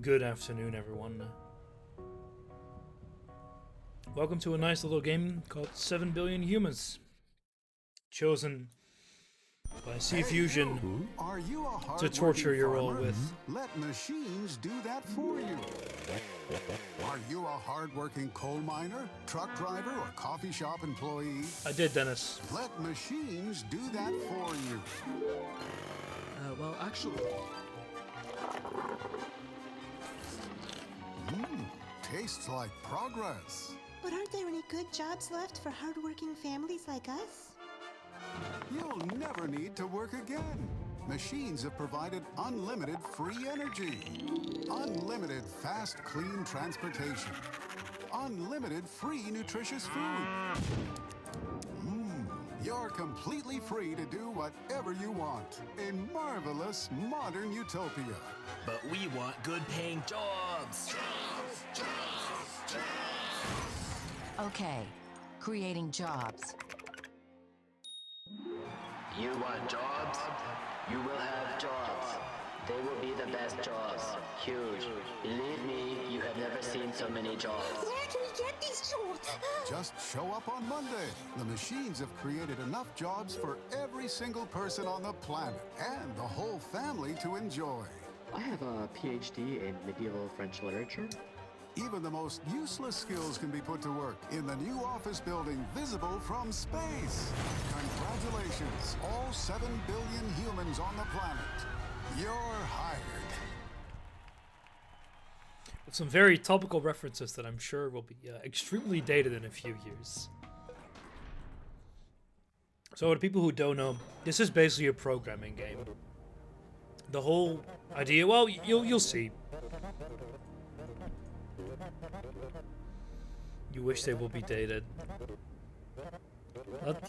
Good afternoon, everyone. Welcome to a nice little game called 7 Billion Humans. Chosen by C Fusion Are you a to torture your role farmer? with. Let machines do that for you. Are you a hardworking coal miner, truck driver, or coffee shop employee? I did, Dennis. Let machines do that for you. Well, actually, Tastes like progress. But aren't there any good jobs left for hardworking families like us? You'll never need to work again. Machines have provided unlimited free energy, unlimited fast, clean transportation, unlimited free nutritious food. You're completely free to do whatever you want. A marvelous modern utopia. but we want good-paying jobs. Okay, creating jobs. You want jobs? You will have jobs. They will be the best jobs. Huge. Believe me, you have never seen so many jobs. Where can we get these jobs? Just show up on Monday. The machines have created enough jobs for every single person on the planet and the whole family to enjoy. I have a PhD in medieval French literature. Even the most useless skills can be put to work in the new office building visible from space. Congratulations, all 7 billion humans on the planet. You're hired. With some very topical references that I'm sure will be extremely dated in a few years. So, for the people who don't know, this is basically a programming game. The whole idea, well, you'll see. You wish they will be dated.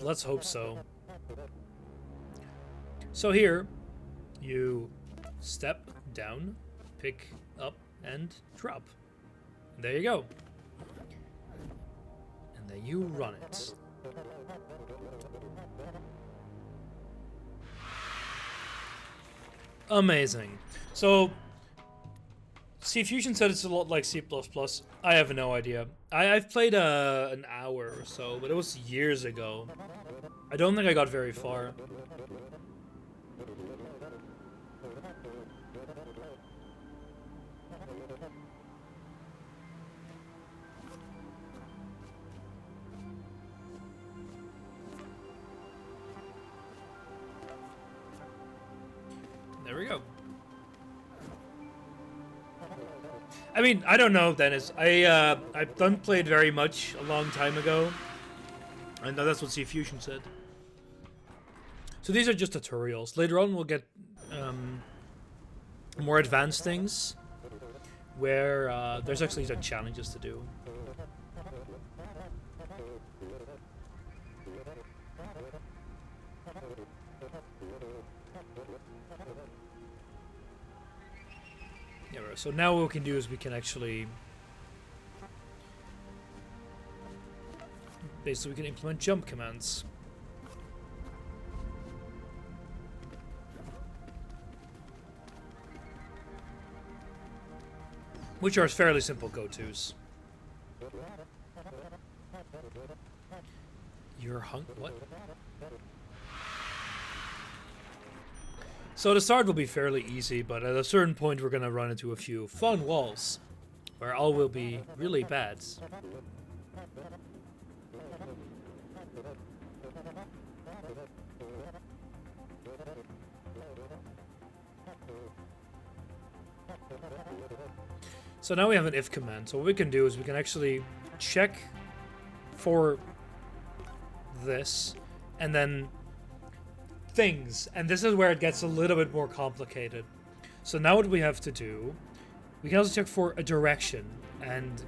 Let's hope so. So here, you step down, pick up, and drop. And there you go. And then you run it. Amazing. So, C Fusion said it's a lot like C++. I have no idea. I've played an hour or so, but it was years ago. I don't think I got very far. There we go. I mean, I don't know, Dennis. I've done played very much a long time ago. I know that's what C Fusion said. So these are just tutorials. Later on, we'll get more advanced things where there's actually some challenges to do. Yeah, right. So now what we can do is we can actually basically we can implement jump commands. Which are fairly simple go-tos. You're what? So the start will be fairly easy, but at a certain point we're gonna run into a few fun walls, where all will be really bad. So now we have an if command. So what we can do is we can actually check for this, and then things, and this is where it gets a little bit more complicated. So now what we have to do, we can also check for a direction, and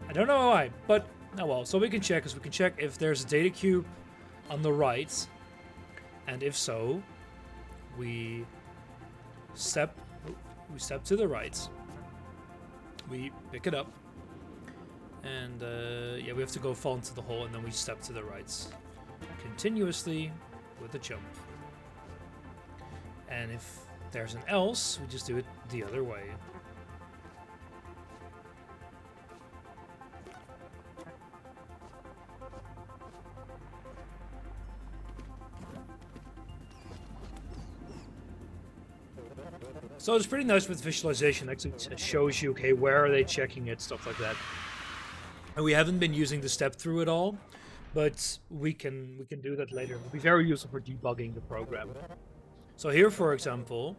I don't know why, but oh well. So we can check if there's a data cube on the right, and if so, we step to the right, we pick it up, and yeah, we have to go fall into the hole, and then we step to the right continuously with a jump. And if there's an else, we just do it the other way. So it's pretty nice with visualization. Actually, it shows you, okay, where are they checking it, stuff like that. And we haven't been using the step through at all, but we can do that later. It'll be very useful for debugging the program. So here, for example,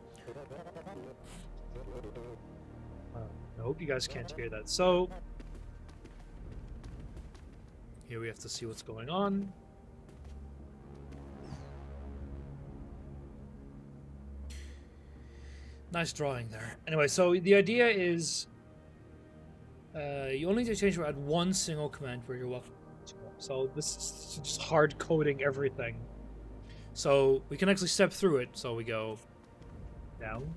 I hope you guys can't hear that. So here we have to see what's going on. Nice drawing there. Anyway, so the idea is you only need to change or add one single command where you're welcome to. So this is just hard coding everything. So we can actually step through it. So we go down,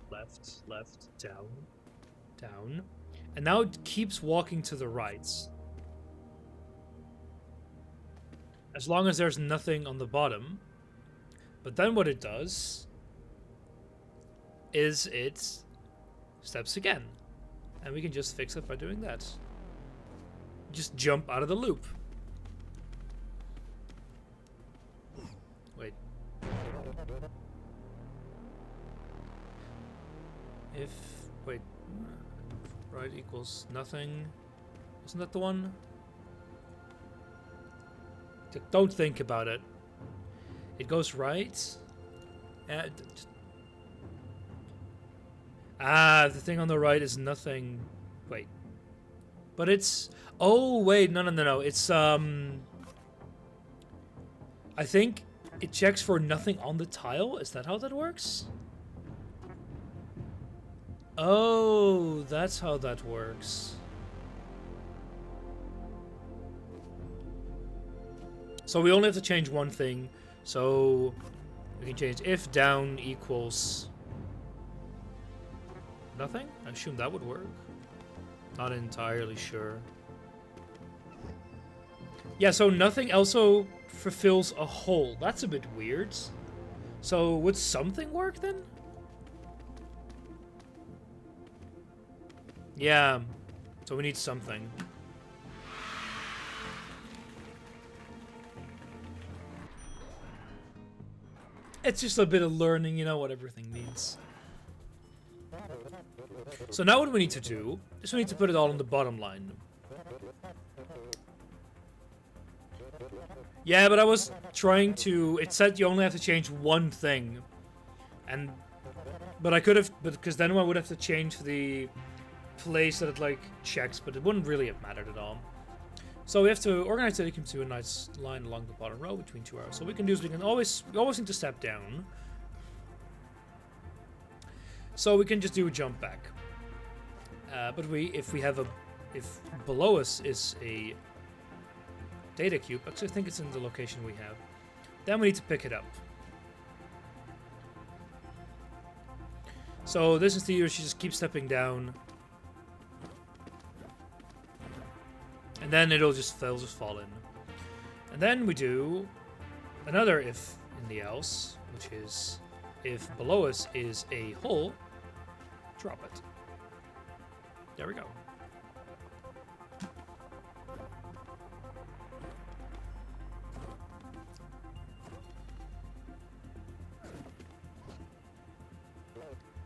left, left, down, down. And now it keeps walking to the right. As long as there's nothing on the bottom. But then what it does is it steps again. And we can just fix it by doing that. Just jump out of the loop. Wait. If... Wait. Right equals nothing. Isn't that the one? Don't think about it. It goes right. The thing on the right is nothing. Wait. But it's... Oh, wait. No. It's, I think it checks for nothing on the tile. Is that how that works? Oh, that's how that works. So we only have to change one thing. So we can change if down equals nothing. I assume that would work. Not entirely sure. Yeah, so nothing also fulfills a hole. That's a bit weird. So would something work then? Yeah. So we need something. It's just a bit of learning, you know what everything means. So now what we need to do is we need to put it all on the bottom line. Yeah, but I was trying to... It said you only have to change one thing. But I could have... Because then I would have to change the place that it, like, checks. But it wouldn't really have mattered at all. So we have to organize it into a nice line along the bottom row between two arrows. So what we can do is we always need to step down. So we can just do a jump back. But if below us is a data cube, actually I think it's in the location we have, then we need to pick it up. So this is the year she just keeps stepping down. And then it'll just fall in. And then we do another if in the else, which is if below us is a hole, drop it. There we go.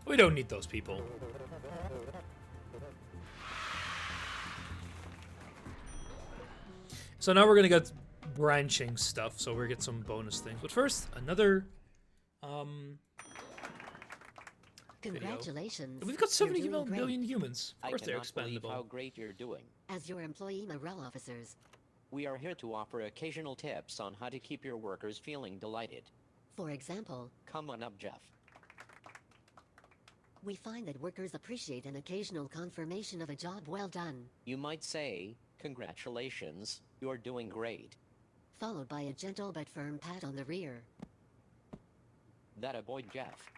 We don't need those people. So now we're gonna get branching stuff, so we're gonna get some bonus things. But first, another Congratulations. We've got You're 70 doing great. million humans. Of course they're I cannot believe how expendable. great you're doing. As your employee morale officers, We are here to offer occasional tips on how to keep your workers feeling delighted. for example, Come on up, Jeff. we find that workers appreciate an occasional confirmation of a job well done, You might say, congratulations, you're doing great. followed by a gentle but firm pat on the rear. That a boy, Jeff.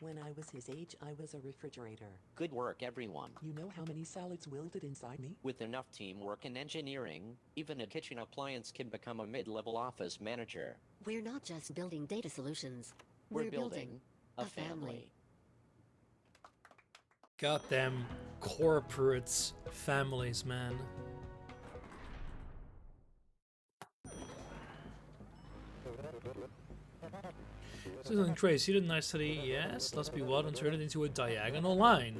When I was his age, I was a refrigerator. Good work, everyone. You know how many salads wilted inside me? With enough teamwork and engineering, even a kitchen appliance can become a mid-level office manager. We're not just building data solutions. We're building a family. Goddamn corporate families, man. Something crazy. The nicety, yes. Let's be wild and turn it into a diagonal line.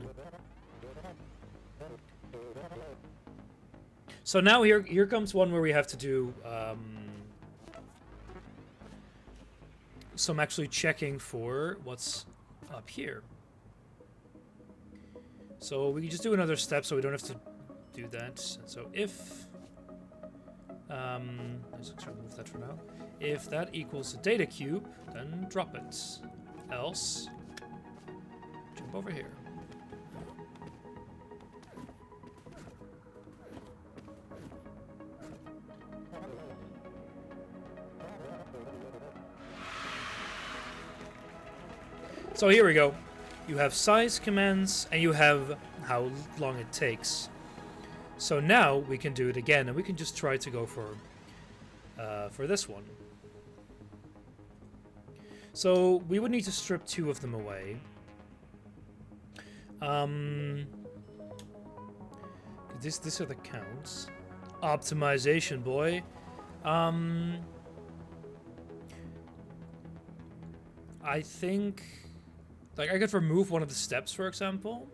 So now here comes one where we have to do some actually checking for what's up here. So we can just do another step so we don't have to do that. So if let's just remove that for now. If that equals a data cube, then drop it. Else, jump over here. So here we go. You have size commands and you have how long it takes. So now we can do it again and we can just try to go for this one. So we would need to strip 2 of them away. These are the counts. Optimization, boy. I think, like, I could remove one of the steps, for example.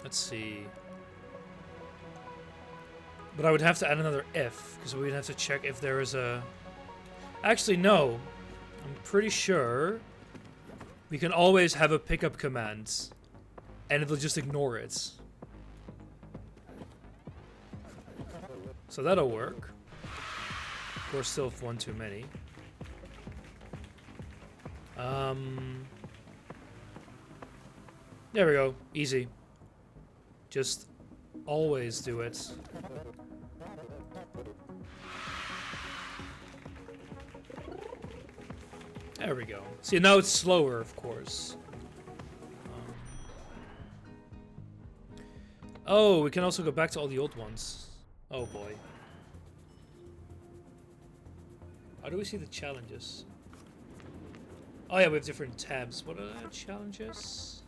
Let's see. But I would have to add another if, because we'd have to check if there is a... Actually, no. I'm pretty sure we can always have a pickup command, and it'll just ignore it. So that'll work. Of course, still one too many. There we go. Easy. Just always do it. There we go. See, now it's slower, of course. Oh, we can also go back to all the old ones. Oh boy. How do we see the challenges? Oh yeah, we have different tabs. What are the challenges?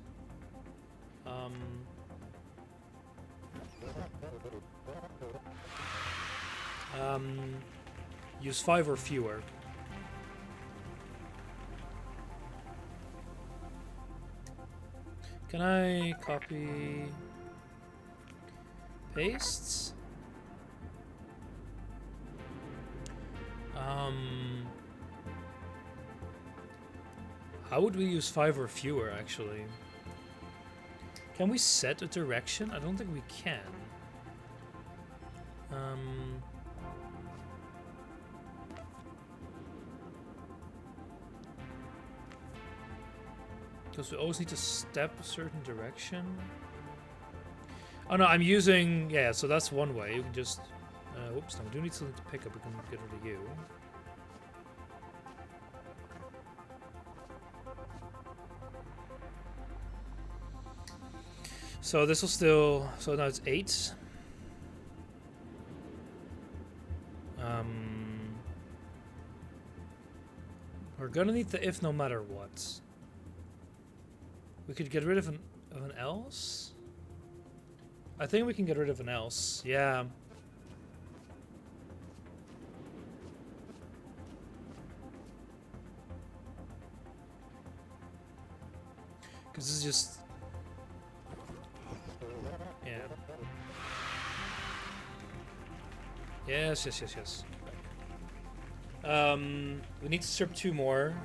Use 5 or fewer. Can I copy, paste? How would we use 5 or fewer, actually? Can we set a direction? I don't think we can. Because we always need to step a certain direction. Oh no, I'm using... Yeah, so that's one way. You can just... whoops, no, we do need something to pick up. We can get rid of you. So this will still... So now it's 8. We're gonna need the if no matter what. We could get rid of an else? I think we can get rid of an else. Yeah. Because this is just... Yeah. Yes, yes, yes, yes. We need to strip 2 more.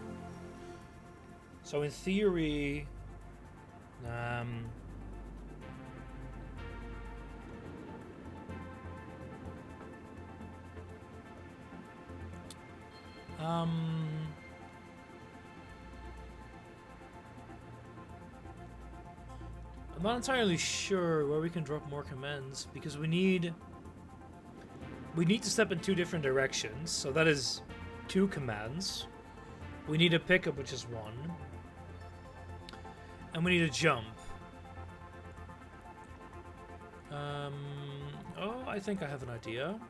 So in theory... I'm not entirely sure where we can drop more commands because we need to step in 2 different directions. So that is 2 commands. We need a pickup, which is 1. And we need a jump. Oh, I think I have an idea.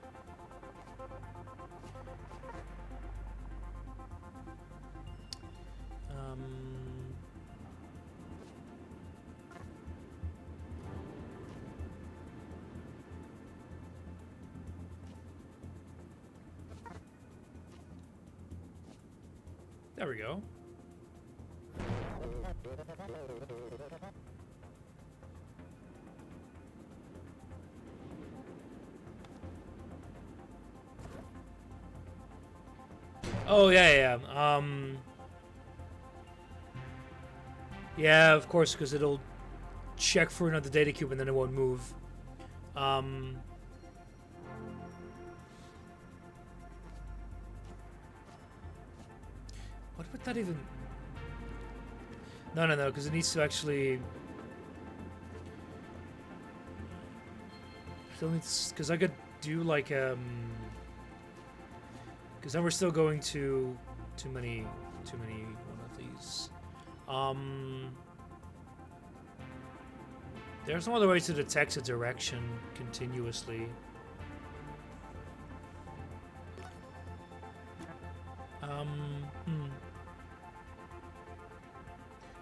There we go. Oh, yeah. Yeah, of course, because it'll check for another data cube and then it won't move. What would that even... No, because it needs to actually... Still needs... Because I could do like, because then we're still going to too many one of these. There's no other way to detect a direction continuously.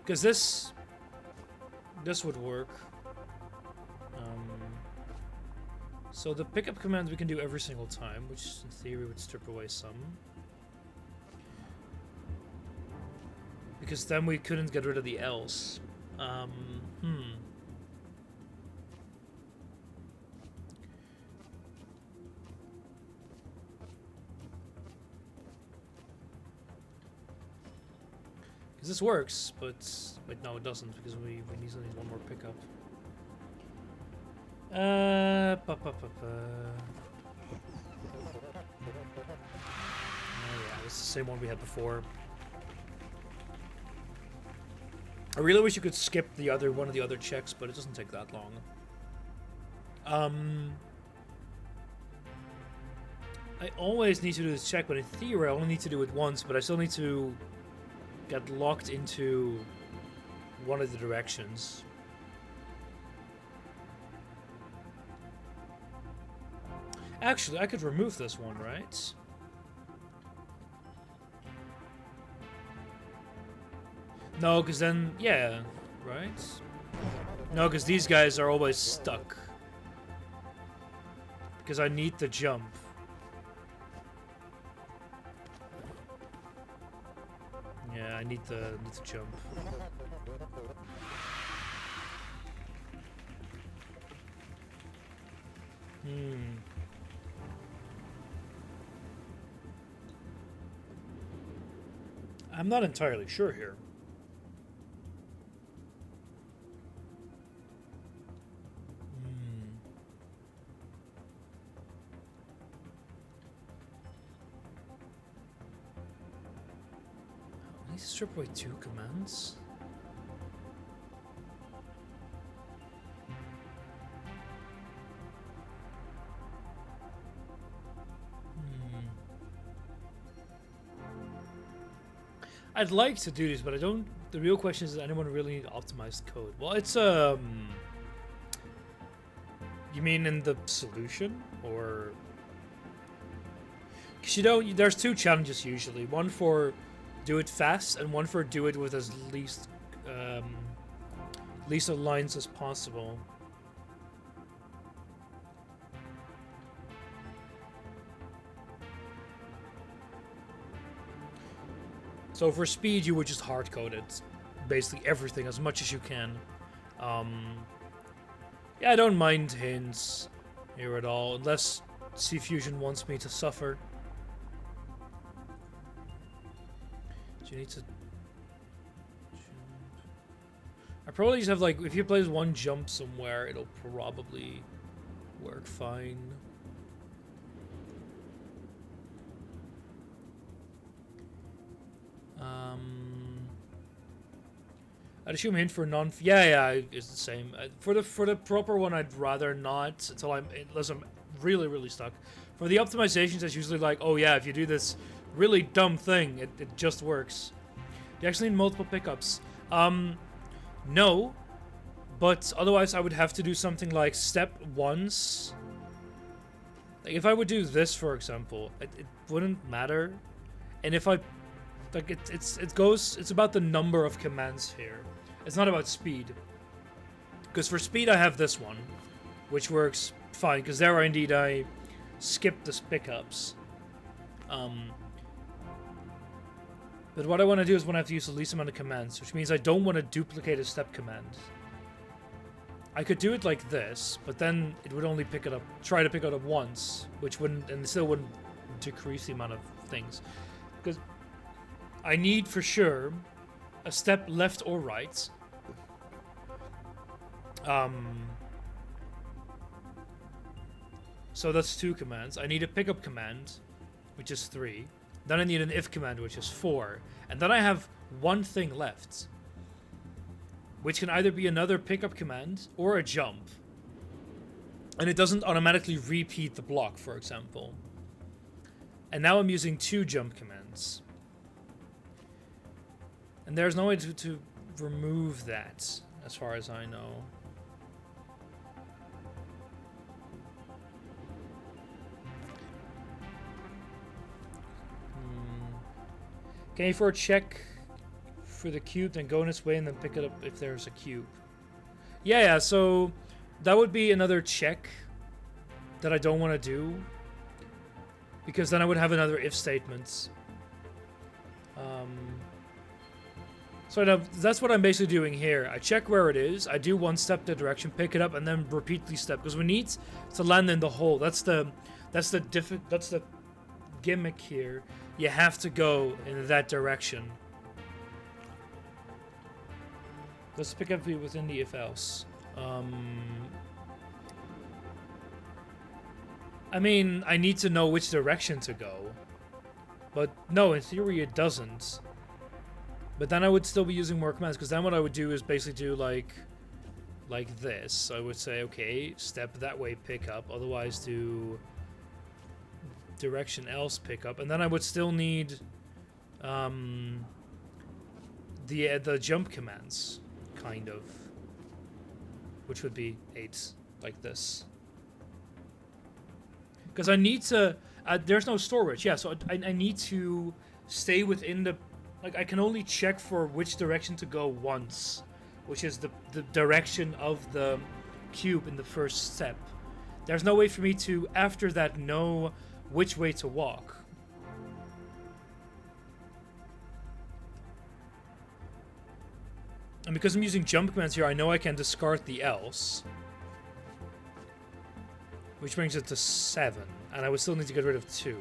Because this would work. So the pickup command we can do every single time, which in theory would strip away some. Because then we couldn't get rid of the else. Because this works, but wait, no, it doesn't, because we easily need one more pickup. Oh yeah, it's the same one we had before. I really wish you could skip one of the other checks, but it doesn't take that long. I always need to do this check, but in theory I only need to do it once, but I still need to get locked into one of the directions. Actually, I could remove this one, right? No, because then, yeah, right? No, because these guys are always stuck. Because I need the jump. Yeah, I need the jump. I'm not entirely sure here. I need to strip away 2 commands. I'd like to do this, but I don't. The real question is, does anyone really need optimized code? Well, it's You mean in the solution, or? Because you know, there's 2 challenges usually. One for do it fast, and one for do it with as least lines as possible. So for speed, you would just hard code it, basically everything as much as you can. Yeah, I don't mind hints here at all, unless C-Fusion wants me to suffer. Do you need to? I probably just have like, if you place one jump somewhere, it'll probably work fine. I'd assume hint for non. Yeah, it's the same. For the proper one, I'd rather not unless I'm really stuck. For the optimizations, that's usually like, oh yeah, if you do this really dumb thing, it just works. You actually need multiple pickups. No, but otherwise I would have to do something like step once. Like if I would do this, for example, it wouldn't matter. And if I like it's about the number of commands here. It's not about speed. Because for speed I have this one, which works fine, because there I skipped the pickups. But what I want to do is when I have to use the least amount of commands, which means I don't want to duplicate a step command. I could do it like this, but then it would only pick it up, try to pick it up once, which wouldn't, and still wouldn't decrease the amount of things. Because I need for sure a step left or right. So that's 2 commands. I need a pickup command, which is 3. Then I need an if command, which is 4. And then I have 1 thing left, which can either be another pickup command or a jump. And it doesn't automatically repeat the block, for example. And now I'm using 2 jump commands. And there's no way to remove that, as far as I know. Can you for a check for the cube, then go in its way and then pick it up if there's a cube? Yeah, so that would be another check that I don't want to do, because then I would have another if statement. So now that's what I'm basically doing here. I check where it is, I do 1 step the direction, pick it up, and then repeatedly step, because we need to land in the hole. That's the gimmick here. You have to go in that direction. Let's pick up within the if else. I mean, I need to know which direction to go. But no, in theory it doesn't. But then I would still be using more commands, because then what I would do is basically do like this. I would say, okay, step that way, pick up. Otherwise do direction else, pick up. And then I would still need the jump commands, kind of. Which would be 8, like this. Because I need to... there's no storage, yeah, so I need to stay within the... Like, I can only check for which direction to go once, which is the direction of the cube in the first step. There's no way for me to, after that, know which way to walk. And because I'm using jump commands here, I know I can discard the else. Which brings it to 7. And I would still need to get rid of 2.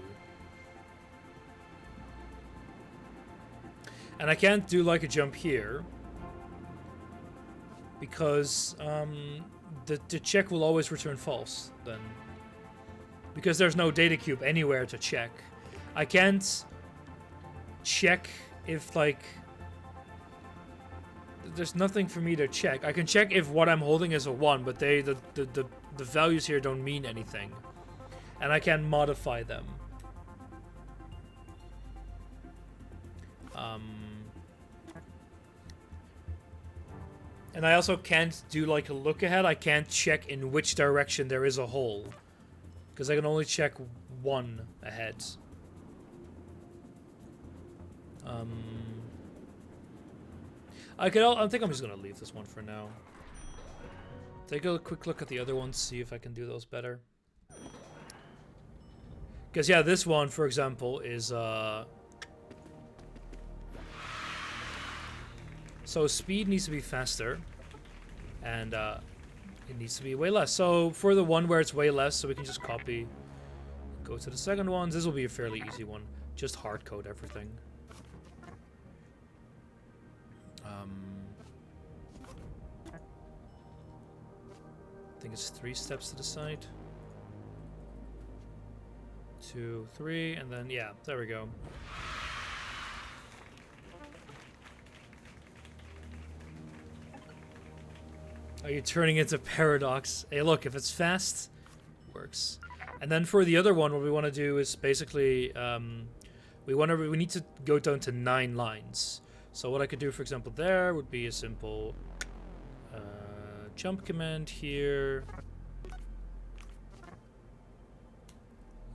And I can't do like a jump here, because the check will always return false then. Because there's no data cube anywhere to check. I can't check if, like... There's nothing for me to check. I can check if what I'm holding is a 1, but the values here don't mean anything. And I can modify them. And I also can't do like a look ahead. I can't check in which direction there is a hole, because I can only check 1 ahead. I think I'm just gonna leave this one for now. Take a quick look at the other ones, see if I can do those better. Because yeah, this one, for example, is so speed needs to be faster, and it needs to be way less. So for the one where it's way less, so we can just copy, go to the second ones. This will be a fairly easy one. Just hard code everything. I think it's 3 steps to the side. 2, 3, and then yeah, there we go. Are you turning into Paradox? Hey, look, if it's fast, it works. And then for the other one, what we want to do is basically we need to go down to 9 lines. So what I could do, for example, there would be a simple jump command here. It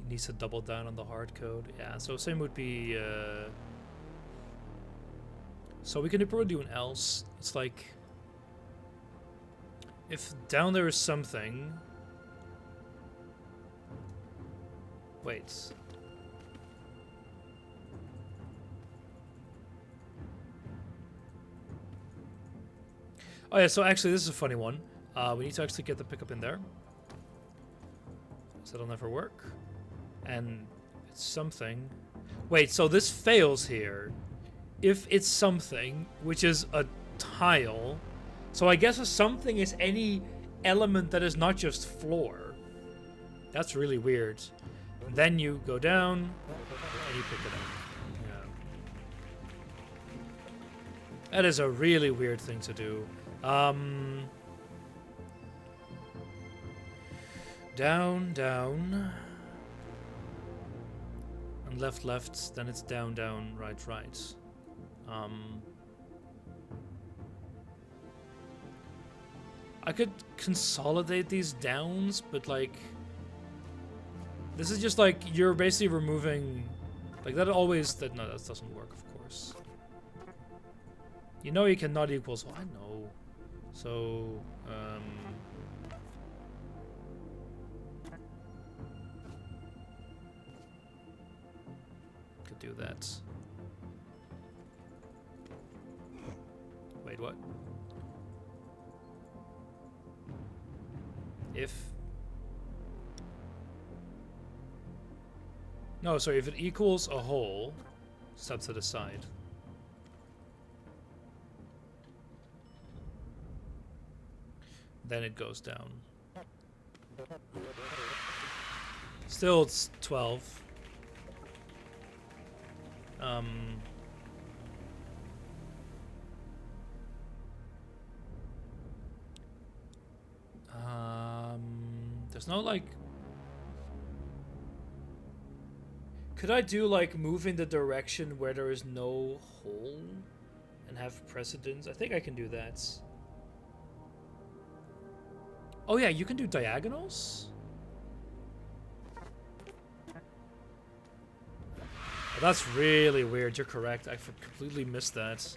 needs to double down on the hard code. Yeah, so same would be. So we can probably do an else. It's like, if down there is something. Wait. Oh yeah, so actually this is a funny one. We need to actually get the pickup in there. So that'll never work. And it's something. Wait, so this fails here. If it's something, which is a tile. So I guess a something is any element that is not just floor. That's really weird. Then you go down and you pick it up. Yeah. That is a really weird thing to do. Down, down. And left, left. Then it's down, down, right, right. I could consolidate these downs, but like... This is just like, you're basically removing... Like that always... No, that doesn't work, of course. You know you cannot equal, so I know. So, could do that. Wait, what? If... No, sorry, if it equals a whole, step to the side. Then it goes down. Still, it's 12. There's no, like... Could I do, like, move in the direction where there is no hole and have precedence? I think I can do that. Oh yeah, you can do diagonals? Oh, that's really weird. You're correct. I completely missed that.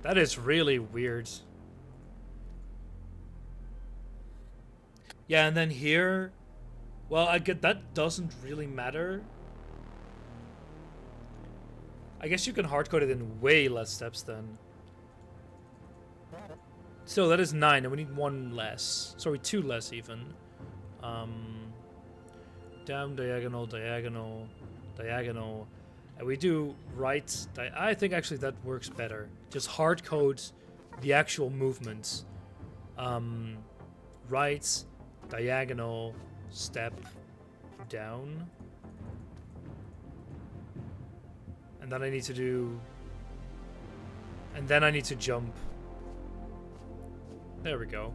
That is really weird. Yeah, and then here... Well, I get that doesn't really matter. I guess you can hardcode it in way less steps then. Still, that is 9, and we need 1 less. Sorry, 2 less even. Down, diagonal, diagonal, diagonal. And we do right... I think actually that works better. Just hardcode the actual movements. Right, diagonal, step, down. And then I need to do... And then I need to jump. There we go.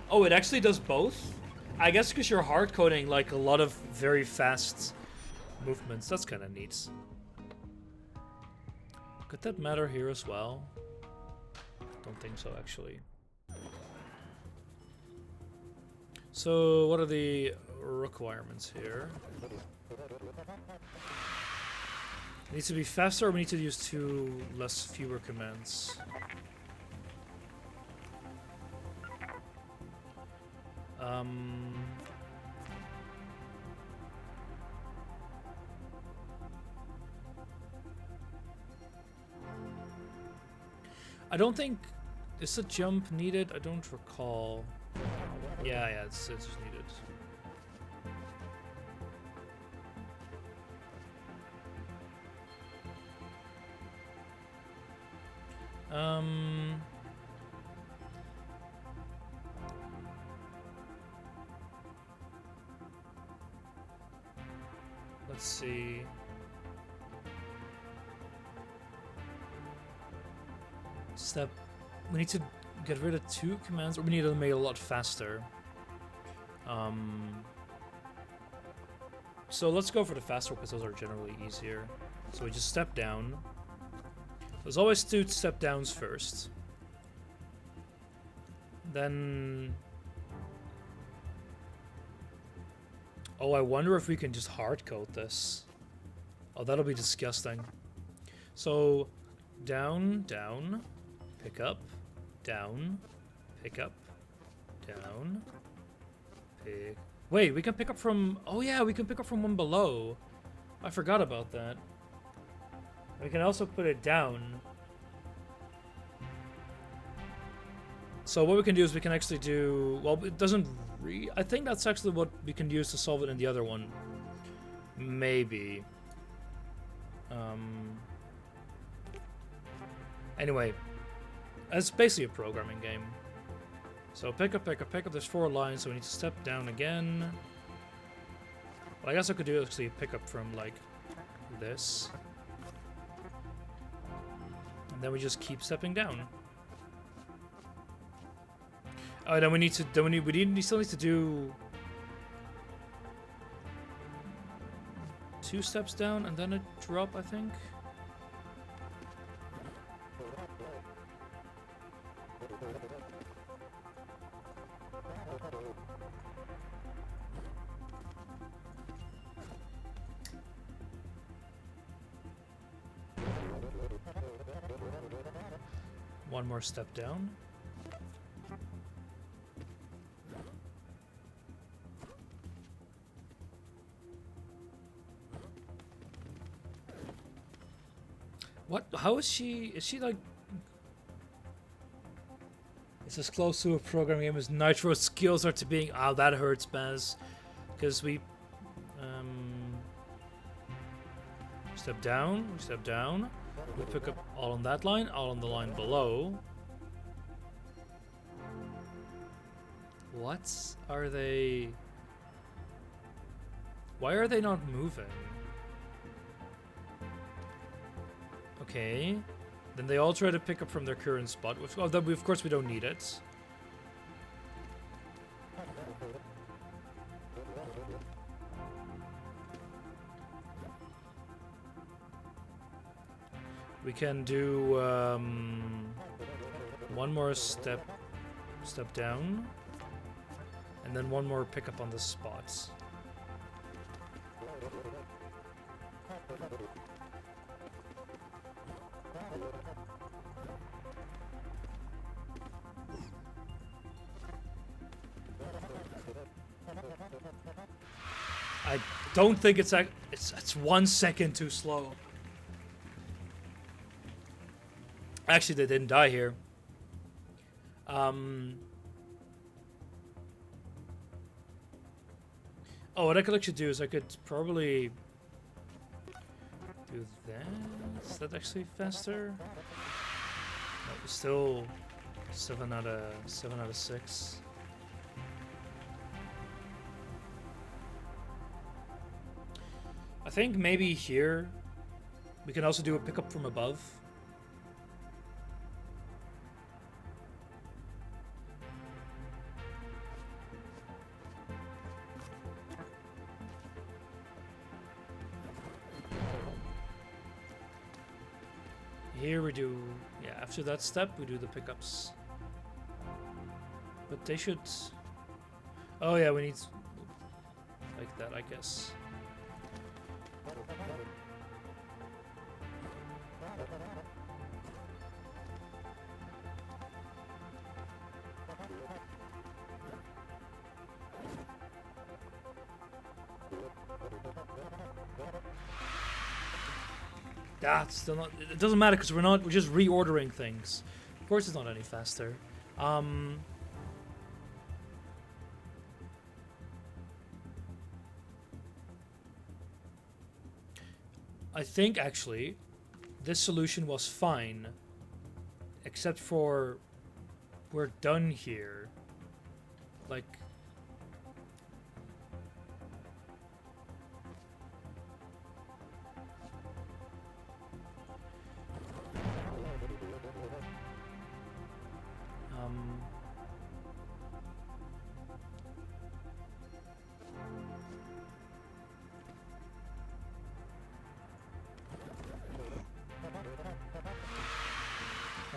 Oh, it actually does both? I guess because you're hard coding like a lot of very fast movements. That's kind of neat. Could that matter here as well? Don't think so, actually. So, what are the requirements here? It needs to be faster, or we need to use fewer commands. I don't think... Is a jump needed? I don't recall. Yeah, it's needed. Let's see. Step. We need to get rid of 2 commands, or we need to make it a lot faster. So let's go for the faster because those are generally easier. So we just step down. There's always 2 step downs first. Then... Oh, I wonder if we can just hard code this. Oh, that'll be disgusting. So down, down, pick up, down, pick up, down, pick. Wait, we can pick up from. Oh yeah, we can pick up from one below. I forgot about that. We can also put it down. So what we can do is we can actually do. Well, it doesn't. I think that's actually what we can use to solve it in the other one. Maybe. Anyway, it's basically a programming game. So pick up, pick up, pick up. There's 4 lines, so we need to step down again. Well, I guess I could do actually pick up from like this, and then we just keep stepping down. Oh, then we need to. Then we still need to do 2 steps down and then a drop, I think. One more step down. What? How is she? Is she like? It's as close to a programming game as Nitro skills are to being. Oh, that hurts, Baz. Because we. Step down. We step down. We pick up all on that line, all on the line below. What are they? Why are they not moving? Okay. Then they all try to pick up from their current spot. Which, oh, of course we don't need it. We can do one more step down, and then one more pickup on the spots. I don't think it's 1 second too slow. Actually, they didn't die here. Oh, what I could actually do is I could probably do that. Is that actually faster? No, still 7 out of 6. I think maybe here we can also do a pickup from above. Here we do, yeah, after that step we do the pickups. But they should, oh yeah, we need like that, I guess. That's still not. It doesn't matter because we're just reordering things. Of course, it's not any faster. I think actually, this solution was fine, except for we're done here. Like.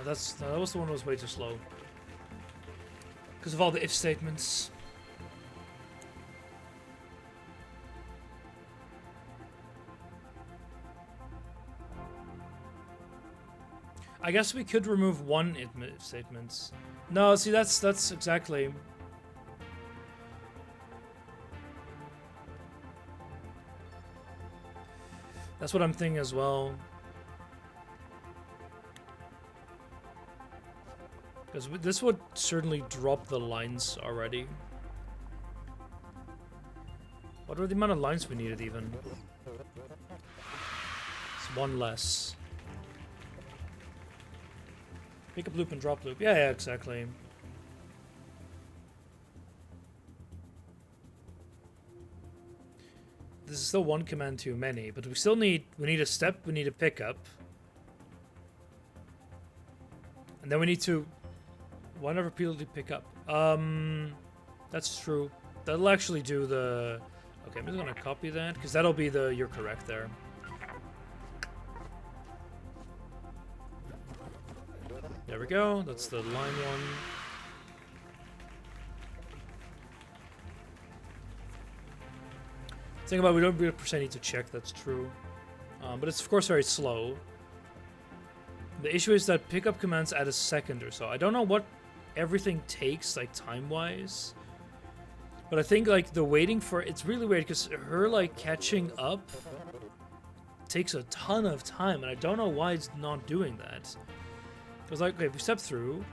That was the one that was way too slow. Because of all the if statements. I guess we could remove one if statements. No, see, that's exactly. That's what I'm thinking as well. Because this would certainly drop the lines already. What were the amount of lines we needed even? It's one less. Pick up loop and drop loop. Yeah, exactly. This is still one command too many, but we still need a step, we need a pickup. And then we need to why not repeatedly pick up? That's true. That'll actually do the okay, I'm just gonna copy that, because that'll be the you're correct there. There we go, that's the line one. Think about it, we don't really percent need to check, that's true. But it's of course very slow. The issue is that pickup commands add a second or so. I don't know what everything takes, like time-wise. But I think like the waiting for it's really weird because her like catching up takes a ton of time, and I don't know why it's not doing that. Because like okay, if we step through,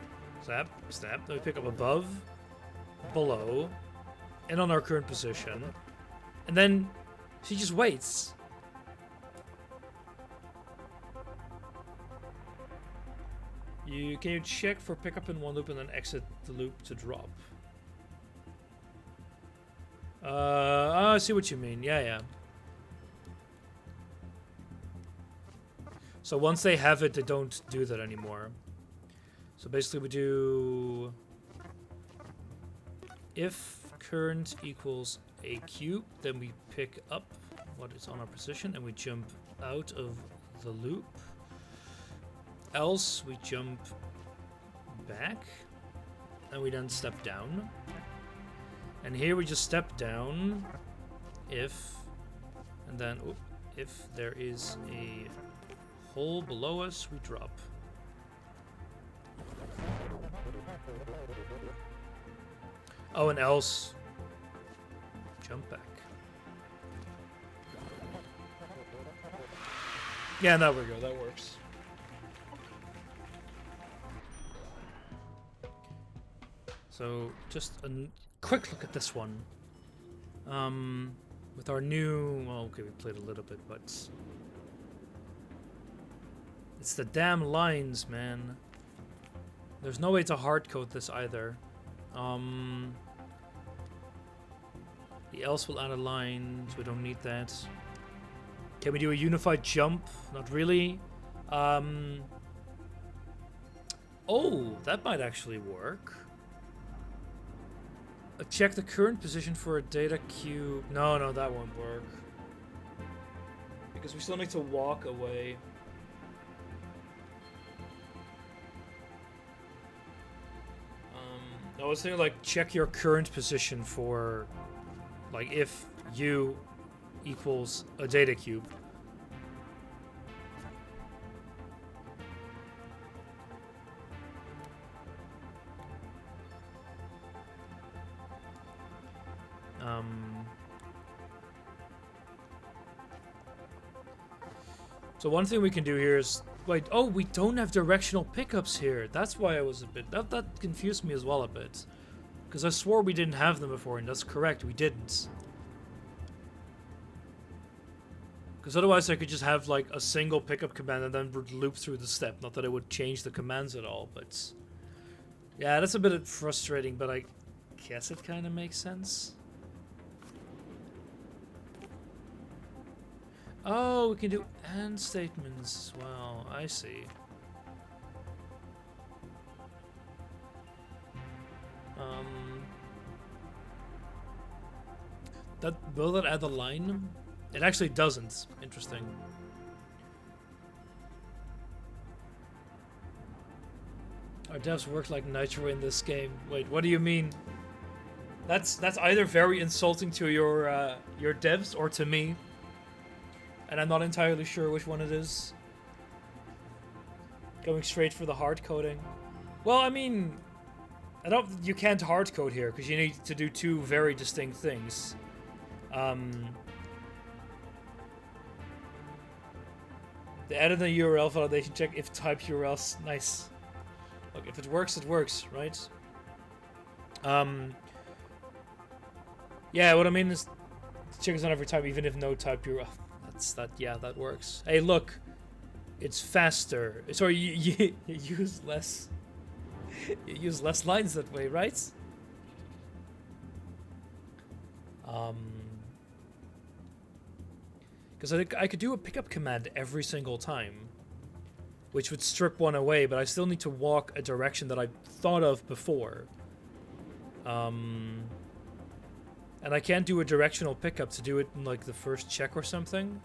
step, step, then we pick up above, below, and on our current position, and then she just waits. Can you check for pickup in one loop and then exit the loop to drop? I see what you mean. Yeah. So once they have it, they don't do that anymore. So basically we do if current equals a cube, then we pick up what is on our position and we jump out of the loop. Else we jump back and we then step down. And here we just step down if, and then if there is a hole below us, we drop. Oh, and else jump back. Yeah, there we go, that works. So just a quick look at this one. With our new, well, okay, we played a little bit, but it's the damn lines, man. There's no way to hard code this either. The else will add a line, so we don't need that. Can we do a unified jump? Not really. Oh, that might actually work. Check the current position for a data cube. No, that won't work. Because we still need to walk away. I was thinking like check your current position for like if u equals a data cube. So one thing we can do here is wait. Oh, we don't have directional pickups here. That's why I was a bit that confused me as well a bit, because I swore we didn't have them before, and that's correct, we didn't. Because otherwise I could just have like a single pickup command and then loop through the step. Not that it would change the commands at all, but yeah, that's a bit frustrating. But I guess it kind of makes sense. Oh, we can do and statements as well. I see. Will that add a line? It actually doesn't. Interesting. Our devs work like Nitro in this game. Wait, what do you mean? That's either very insulting to your devs or to me. And I'm not entirely sure which one it is. Going straight for the hard coding. Well, I mean, you can't hard code here because you need to do two very distinct things. They added a URL validation check if type URLs. Nice. Look, if it works, right? Yeah, what I mean is checkers on every type, even if no type URL. Yeah, that works. Hey, look, it's faster. Sorry, you use less. You use less lines that way, right? Because I could do a pickup command every single time, which would strip one away, but I still need to walk a direction that I thought of before. And I can't do a directional pickup to do it in like the first check or something.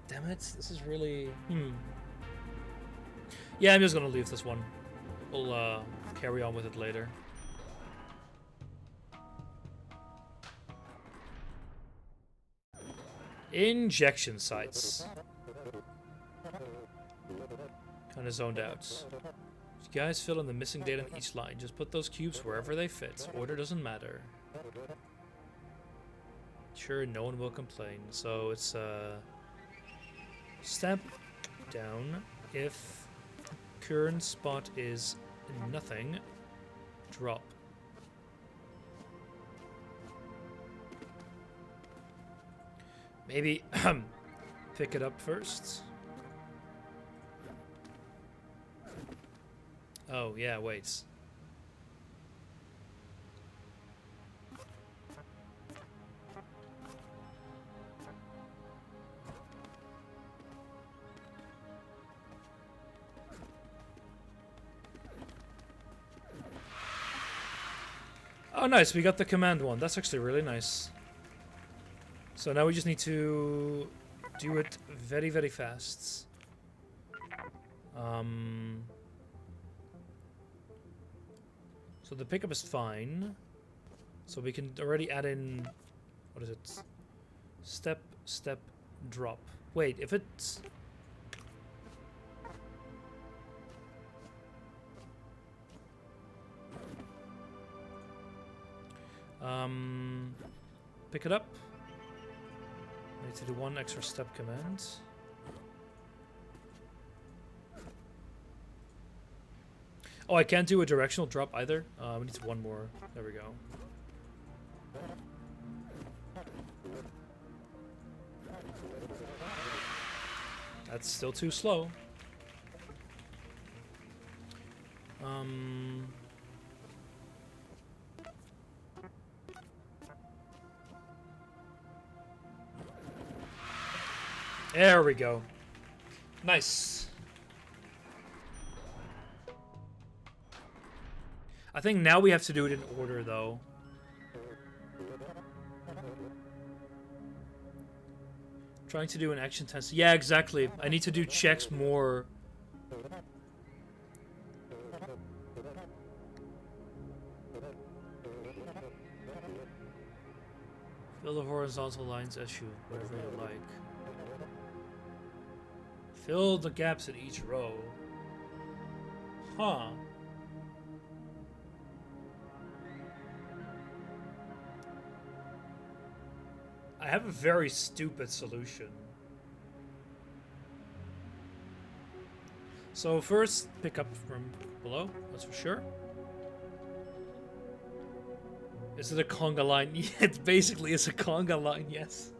Damn it, this is really... Yeah, I'm just gonna leave this one. We'll carry on with it later. Injection sites. Kinda zoned out. You guys fill in the missing data on each line. Just put those cubes wherever they fit. Order doesn't matter. Sure, no one will complain. So it's step down. If current spot is nothing, drop. Maybe pick it up first. Oh, yeah, wait. Oh, nice. We got the command one. That's actually really nice. So now we just need to do it very, very fast. So the pickup is fine. So we can already add in... What is it? Step, step, drop. Wait, if it's... Pick it up. I need to do one extra step command. Oh, I can't do a directional drop either. We need one more. There we go. That's still too slow. There we go. Nice. I think now we have to do it in order, though. Trying to do an action test. Yeah, exactly. I need to do checks more. Fill the horizontal lines as you, whatever you like. Fill the gaps in each row. Huh. I have a very stupid solution. So first, pick up from below, that's for sure. Is it a conga line? Yeah, it basically is a conga line, yes.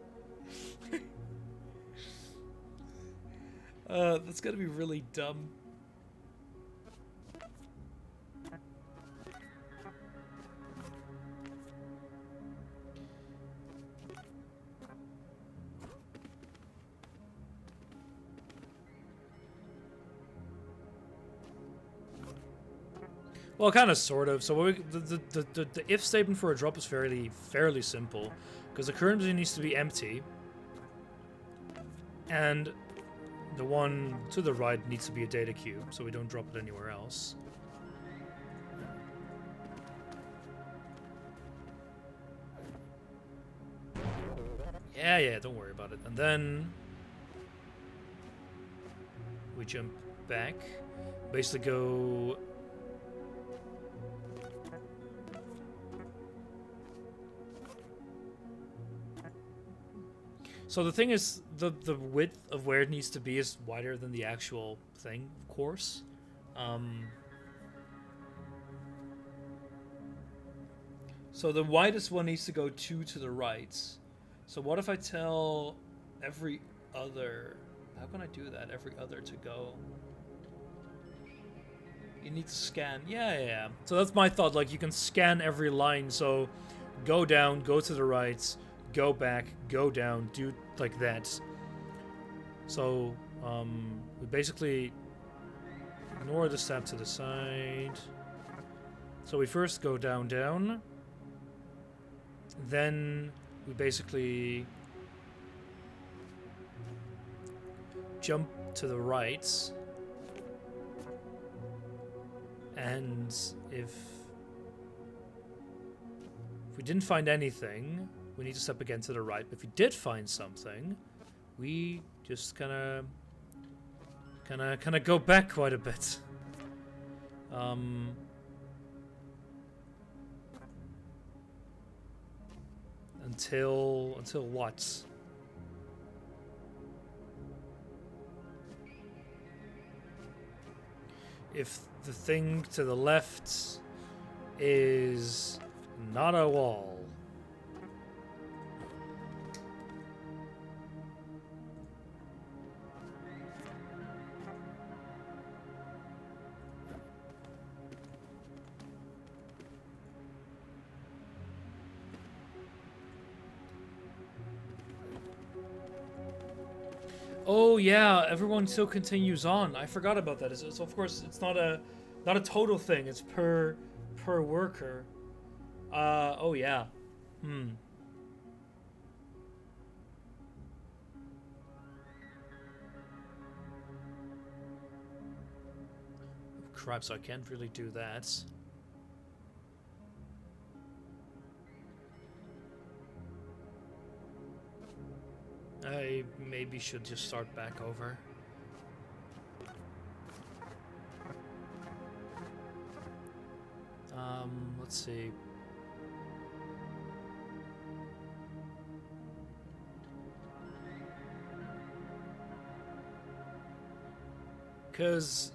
That's gonna be really dumb. Well, kind of, sort of. So the if statement for a drop is fairly simple, because the current position needs to be empty, and the one to the right needs to be a data cube, so we don't drop it anywhere else. Yeah, don't worry about it. And then we jump back. Basically go... So the thing is, the width of where it needs to be is wider than the actual thing, of course. So the widest one needs to go 2 to the right. So what if I tell every other... How can I do that? Every other to go. You need to scan. Yeah. So that's my thought. Like, you can scan every line. So go down, go to the right, go back, go down, do like that. So we basically ignore the step to the side. So we first go down. Then we basically jump to the right, and if we didn't find anything, we need to step again to the right. But if we did find something, we just kind of go back quite a bit. Until what? If the thing to the left is not a wall. Oh yeah, everyone still continues on. I forgot about that. So of course it's not a total thing. It's per worker. Oh yeah. Crap, so I can't really do that. I maybe should just start back over. Let's see. Because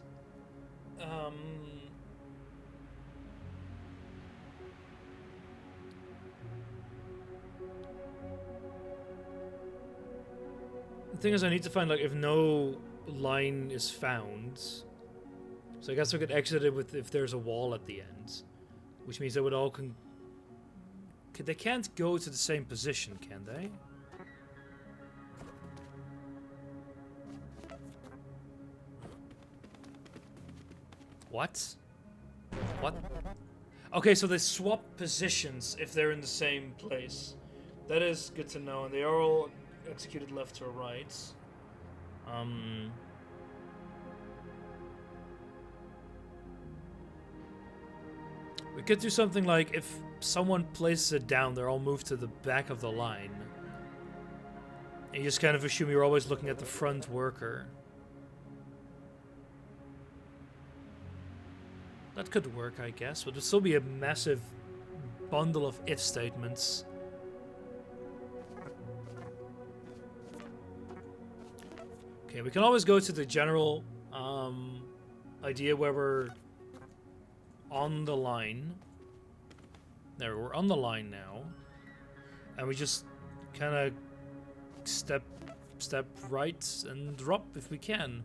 the thing is, I need to find, like, if no line is found. So I guess we could exit it with if there's a wall at the end. Which means they would all they can't go to the same position, can they? What? What? Okay, so they swap positions if they're in the same place. That is good to know, and they are all executed left or right. We could do something like, if someone places it down, they're all moved to the back of the line. And you just kind of assume you're always looking at the front worker. That could work, I guess, but it'd still be a massive bundle of if statements. Okay, we can always go to the general idea where we're on the line. There, we're on the line now. And we just kind of step right and drop if we can.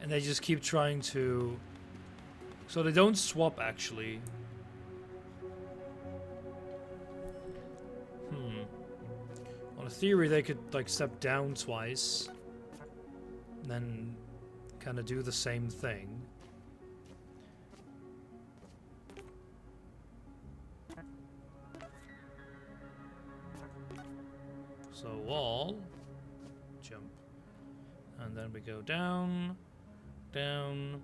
And they just keep trying to... So they don't swap, actually. On a theory, they could, like, step down twice. And then kind of do the same thing. So wall, jump, and then we go down, down,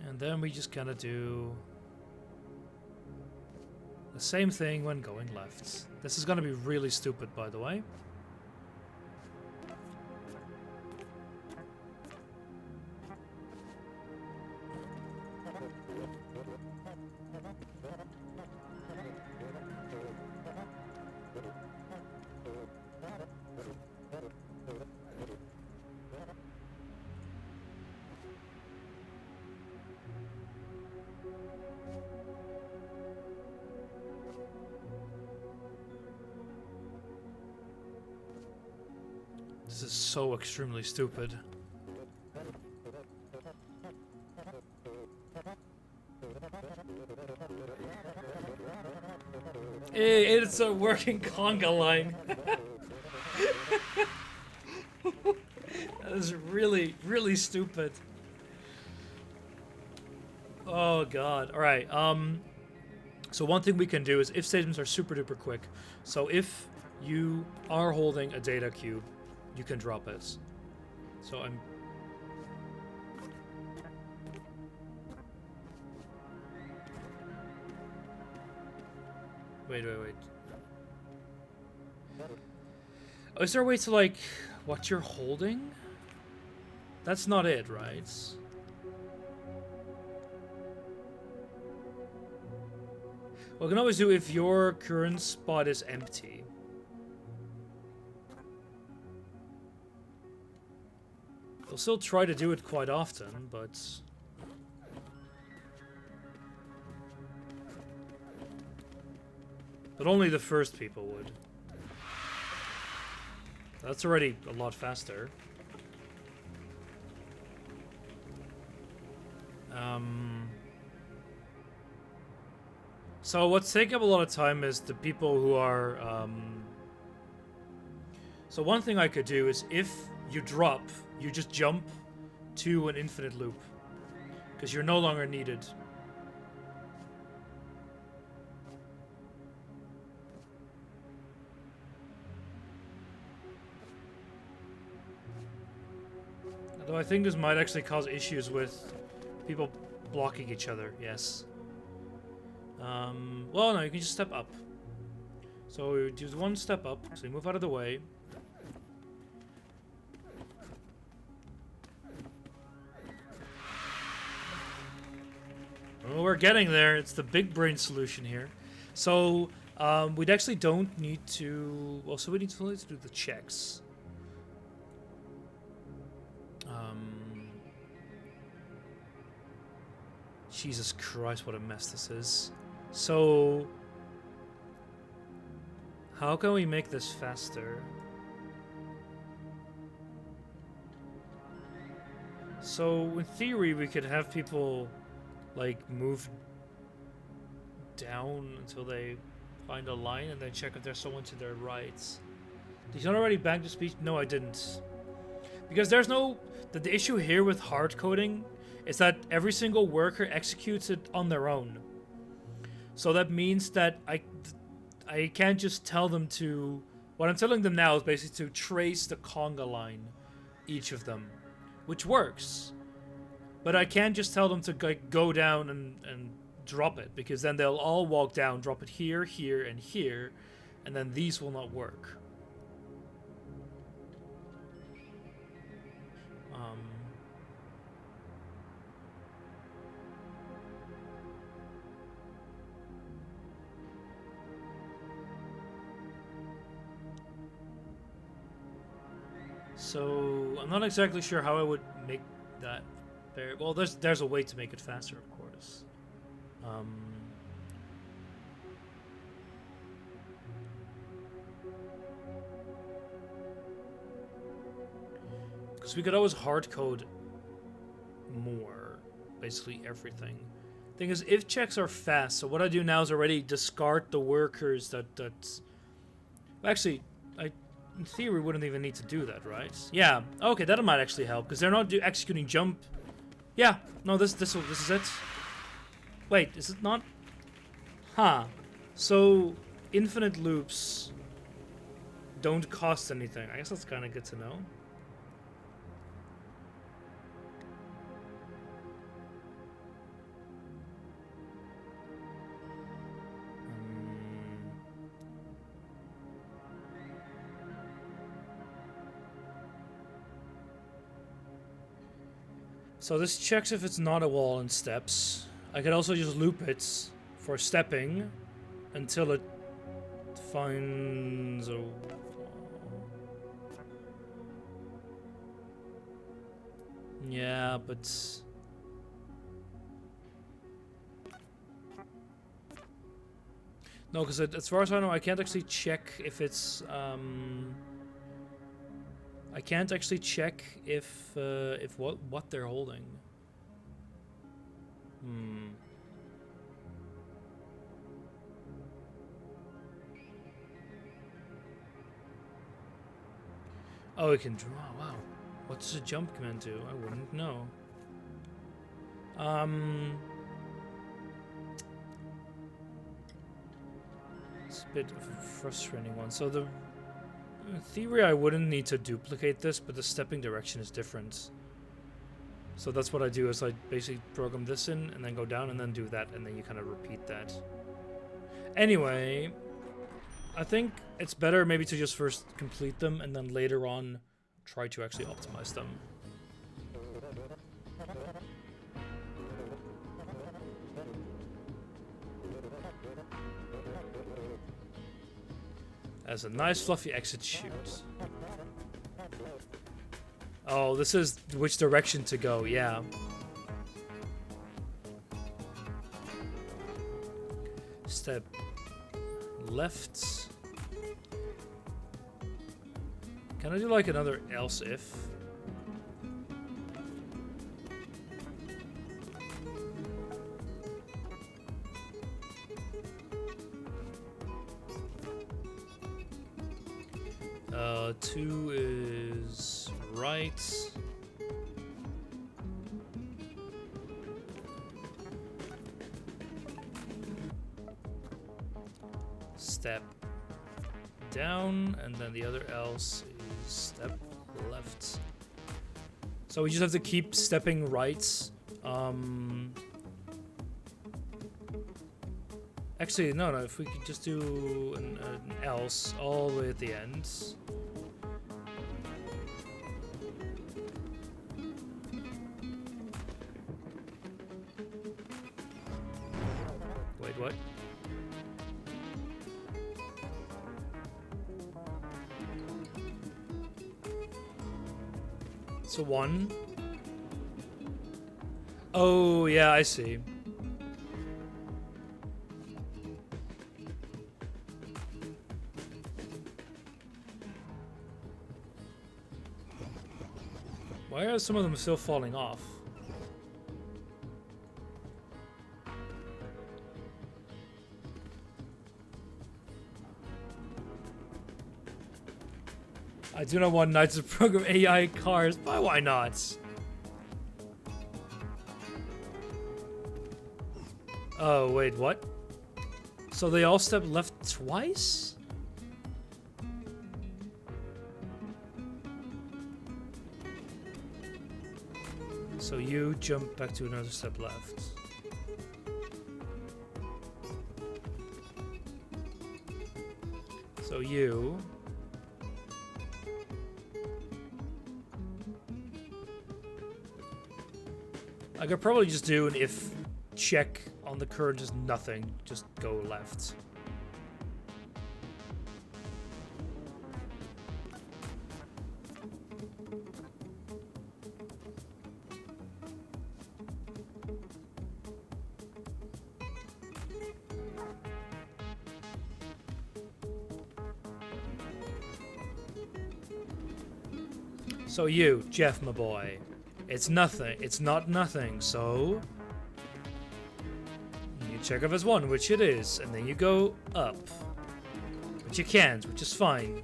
and then we just kind of do the same thing when going left. This is going to be really stupid, by the way. This is so extremely stupid. Hey, it's a working conga line. That is really, really stupid. Oh god. Alright, so one thing we can do is if statements are super duper quick. So if you are holding a data cube, you can drop it. So I'm... Wait. Oh, is there a way to, like, what you're holding? That's not it, right? Well, we can always do if your current spot is empty. They'll still try to do it quite often, but... But only the first people would. That's already a lot faster. So what's taking up a lot of time is the people who are... So one thing I could do is if you drop, you just jump to an infinite loop. Because you're no longer needed. Although I think this might actually cause issues with people blocking each other, yes. Well, no, you can just step up. So we do one step up, so you move out of the way. Well, we're getting there. It's the big brain solution here. So, we actually don't need to... Well, so we need to do the checks. Jesus Christ, what a mess this is. So... How can we make this faster? So, in theory, we could have people... like move down until they find a line and then check if there's someone to their right. Did you not already bank the speech? No, I didn't. Because there's no... The issue here with hard coding is that every single worker executes it on their own. So that means that I can't just tell them to... What I'm telling them now is basically to trace the conga line, each of them, which works. But I can't just tell them to go down and drop it, because then they'll all walk down, drop it here, here, and here, and then these will not work. So I'm not exactly sure how I would make that fair. Well, there's a way to make it faster, of course. Because we could always hard code more. Basically everything. Thing is, if checks are fast, so what I do now is already discard the workers that... Actually, in theory, wouldn't even need to do that, right? Yeah, okay, that might actually help, because they're not executing jump. Yeah, no, this is it. Wait, is it not? Huh. So, infinite loops don't cost anything. I guess that's kind of good to know. So this checks if it's not a wall and steps. I could also just loop it for stepping until it finds a wall. Yeah, but... No, because as far as I know, I can't actually check if it's... I can't actually check if what they're holding. Oh, it can draw. Wow. What does a jump command do? I wouldn't know. It's a bit of a frustrating one. So in theory, I wouldn't need to duplicate this, but the stepping direction is different. So that's what I do, is I basically program this in, and then go down, and then do that, and then you kind of repeat that. Anyway, I think it's better maybe to just first complete them, and then later on try to actually optimize them. As a nice fluffy exit chute. Oh, this is which direction to go, yeah. Step left. Can I do like another else if? Two is right. Step down, and then the other else is step left. So we just have to keep stepping right. Actually, no, if we could just do an else all the way at the end. Wait, what? So one. Oh, yeah, I see. Why are some of them still falling off? I do not want Knights to program AI cars, but why not? Oh, wait, what? So they all step left twice? So you jump back to another step left. So you... I could probably just do an if check on the current is nothing. Just go left. So you, Jeff, my boy, It's nothing. It's not nothing, so you check if it's 1, which it is, and then you go up. Which you can't, which is fine.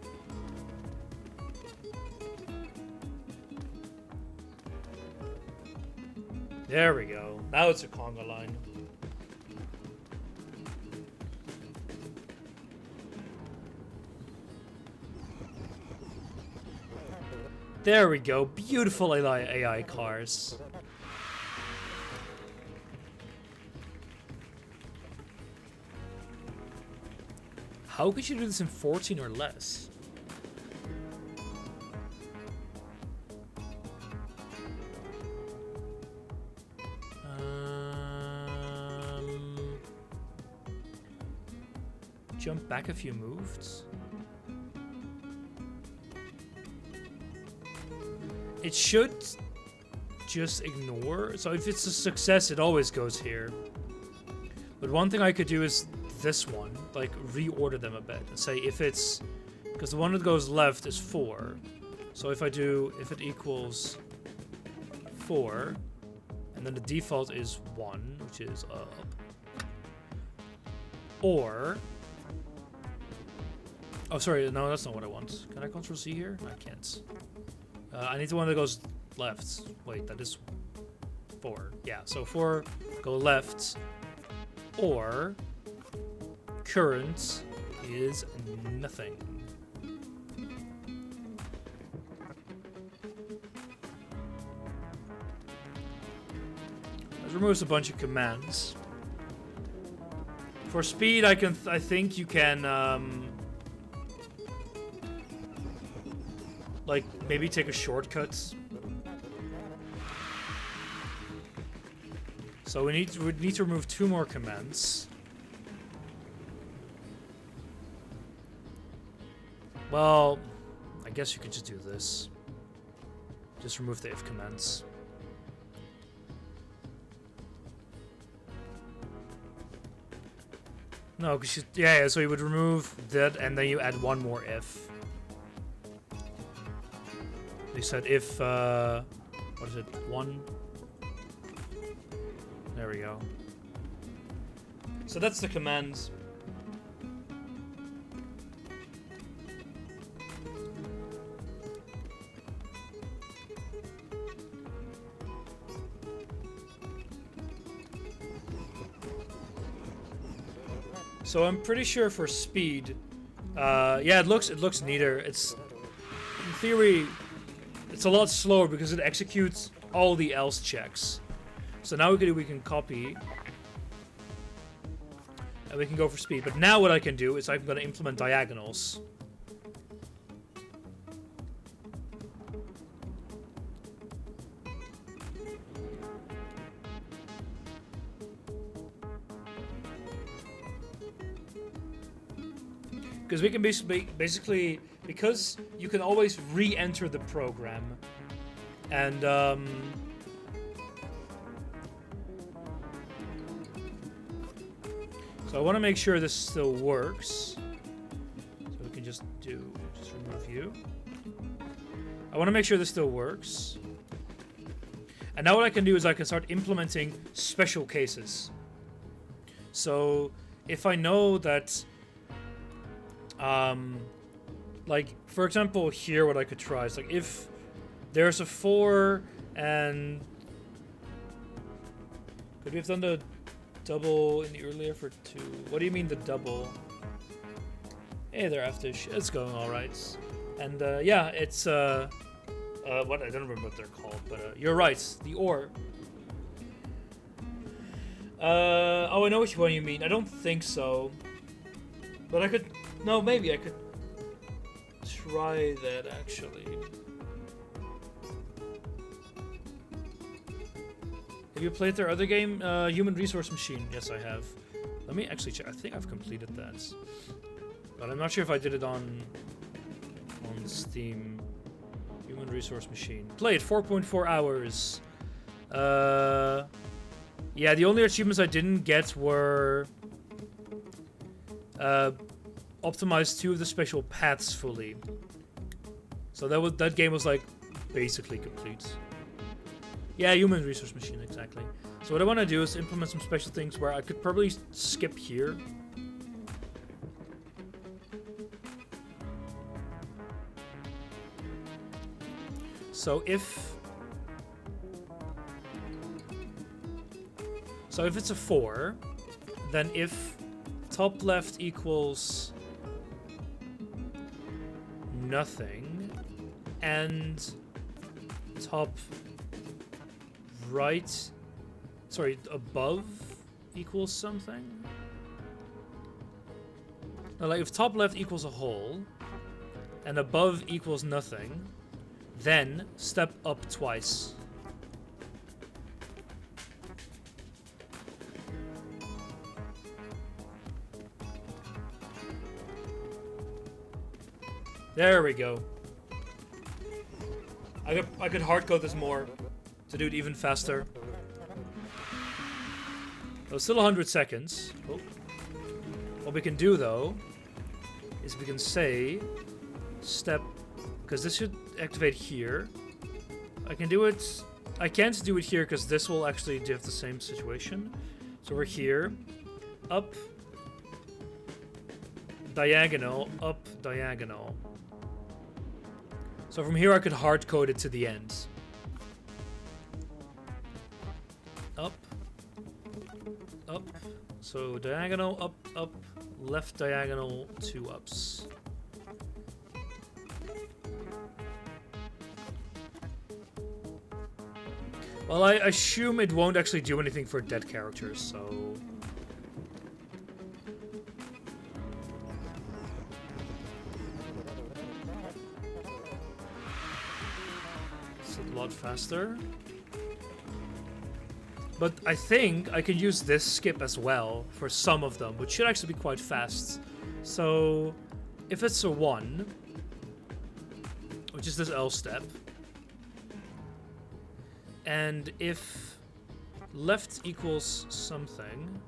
There we go. Now it's a conga line. There we go. Beautiful AI cars. How could you do this in 14 or less? Jump back a few moves. It should just ignore. So if it's a success, it always goes here. But one thing I could do is this one, like reorder them a bit and say if it's, because the one that goes left is 4. So if it equals 4, and then the default is 1, which is up, or, oh sorry, no, that's not what I want. Can I Control C here? I can't. I need the one that goes left. Wait, that is 4. Yeah, so 4 go left, or current is nothing. That removes a bunch of commands. For speed, I think you can like maybe take a shortcut. So we need to remove 2 more commands. Well, I guess you could just do this. Just remove the if commands. No, because yeah, so you would remove that and then you add 1 more if. They said if, what is it, 1? There we go. So that's the command. So I'm pretty sure for speed, yeah, it looks neater. It's, in theory, it's a lot slower because it executes all the else checks. So now we can copy, and we can go for speed. But now what I can do is I'm going to implement diagonals. Because we can basically, because you can always re-enter the program, and so I want to make sure this still works. So we can just remove you. I want to make sure this still works. And now what I can do is I can start implementing special cases. So if I know that, like, for example, here what I could try is, like, if there's a 4 and... Could we have done the double in the earlier for 2? What do you mean the double? Hey there, Aftish. It's going alright. And, yeah, it's, what, I don't remember what they're called, but, you're right, the OR. Oh, I know which one you mean. I don't think so. But I could... No, maybe I could try that, actually. Have you played their other game, Human Resource Machine? Yes, I have. Let me actually check. I think I've completed that. But I'm not sure if I did it on Steam. Human Resource Machine. Played 4.4 hours. Yeah, the only achievements I didn't get were... optimized 2 of the special paths fully. So that game was like basically complete. Yeah, human resource machine, exactly. So what I want to do is implement some special things where I could probably skip here. So if it's a 4, then if top left equals nothing and top right, sorry, above equals something. Now, like if top left equals a whole and above equals nothing, then step up twice. There we go. I could hard code this more to do it even faster. So still 100 seconds. Oh. What we can do though is we can say step, because this should activate here. I can do it. I can't do it here because this will actually have the same situation. So we're here, up, diagonal, up, diagonal. So from here I could hard code it to the end. Up, up. So diagonal, up, up, left diagonal, 2 ups. Well, I assume it won't actually do anything for dead characters, so... It's a lot faster. But I think I can use this skip as well for some of them, which should actually be quite fast. So, if it's a 1, which is this L step, and if left equals something,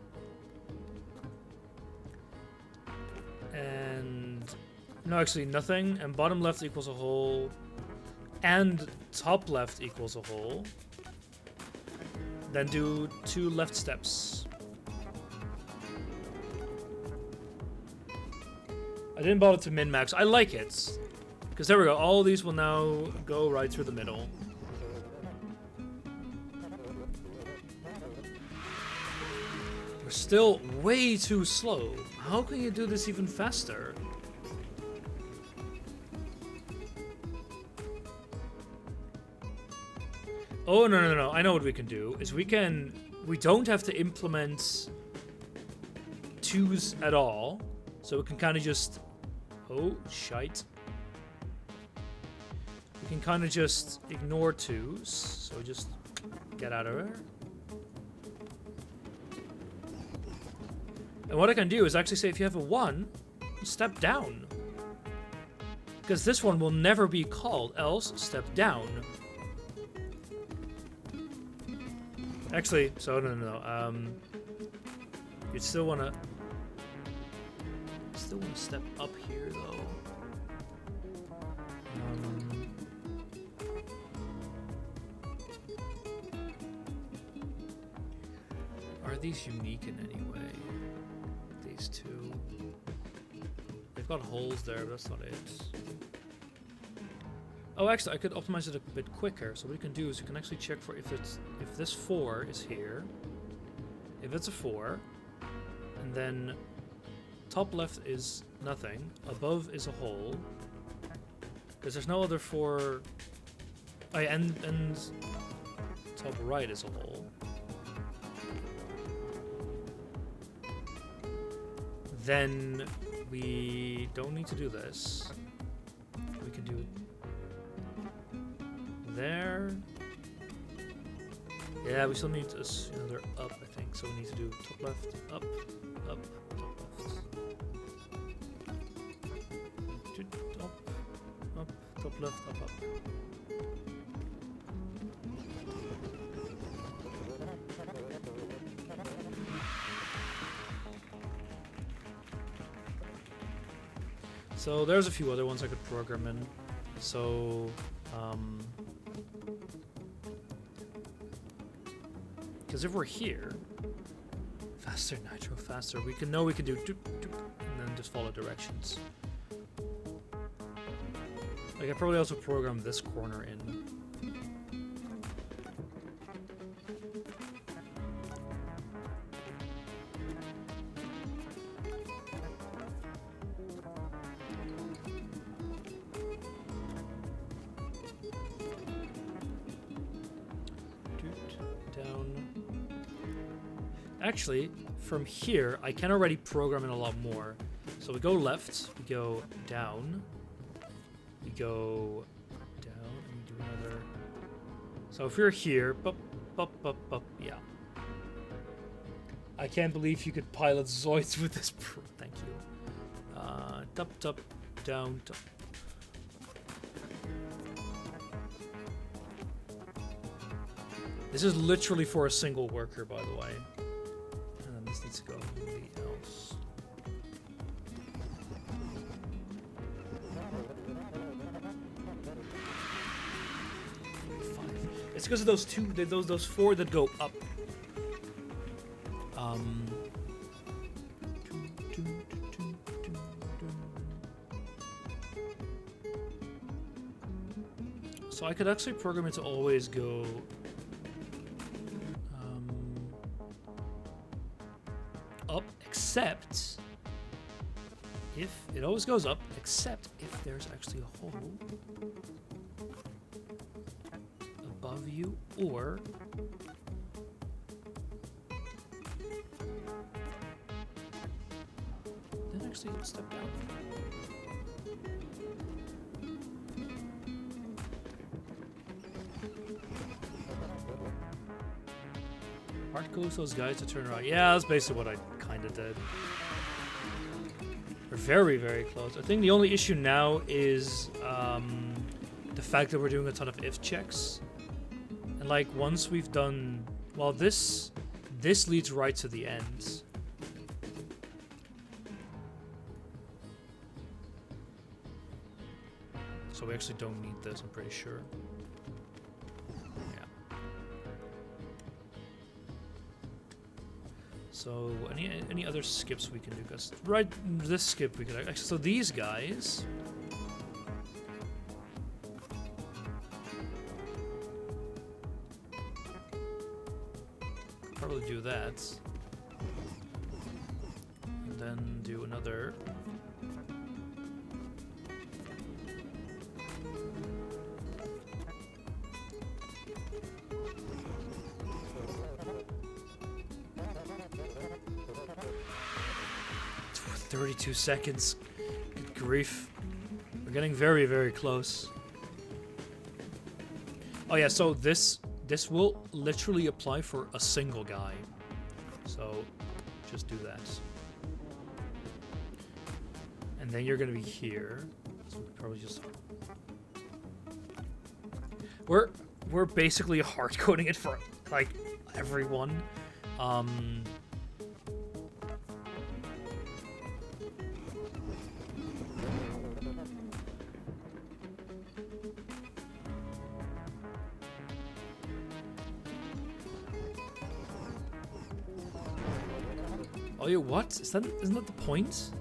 and no, actually nothing, and bottom left equals a whole, and top left equals a whole, then do 2 left steps. I didn't bother to min-max. I like it, because there we go. All these will now go right through the middle. We're still way too slow. How can you do this even faster? Oh, no. I know what we can do. Is we don't have to implement 2s at all. So we can kind of just... Oh, shite. We can kind of just ignore 2s. So just get out of there. And what I can do is actually say if you have a 1, step down. Because this one will never be called, else step down. Actually, so no. You'd still wanna step up here though. Are these unique in any way? These 2. They've got holes there, but that's not it. Oh, actually, I could optimize it a bit quicker. So what we can do is we can actually check for if this 4 is here. If it's a 4, and then top left is nothing, above is a hole, because there's no other 4. Oh, yeah, and top right is a hole. Then we don't need to do this. We can do there. Yeah, we still need another up, I think. So we need to do top left, up, up, top left. Up, top left, up. So there's a few other ones I could program in. So Because if we're here, faster, Nitro, faster, we can do doop, doop, and then just follow directions. Like I probably also program this corner in. Actually, from here, I can already program in a lot more. So we go left, we go down, we go down, and we do another. So if you're here, yeah. I can't believe you could pilot Zoids with this. Thank you. Up, down, up. This is literally for a single worker, by the way. This needs to go somebody else. It's because of those two, those four that go up. So I could actually program it to always go. Up, except if it always goes up, except if there's actually a hole above you, or then actually step down. Hard close those guys to turn around. Yeah, that's basically what I kind of did. We're very, very close. I think the only issue now is the fact that we're doing a ton of if checks. And like once we've done, well, this leads right to the end. So we actually don't need this, I'm pretty sure. So any other skips we can do? Because right, this skip we could actually. So these guys. Probably do that. And then do another. For 32 seconds. Good grief. We're getting very, very close. Oh yeah, so this will literally apply for a single guy. So just do that. And then you're gonna be here. So we probably just we're basically hard coding it for like everyone. Oh yeah, what? Isn't that the point?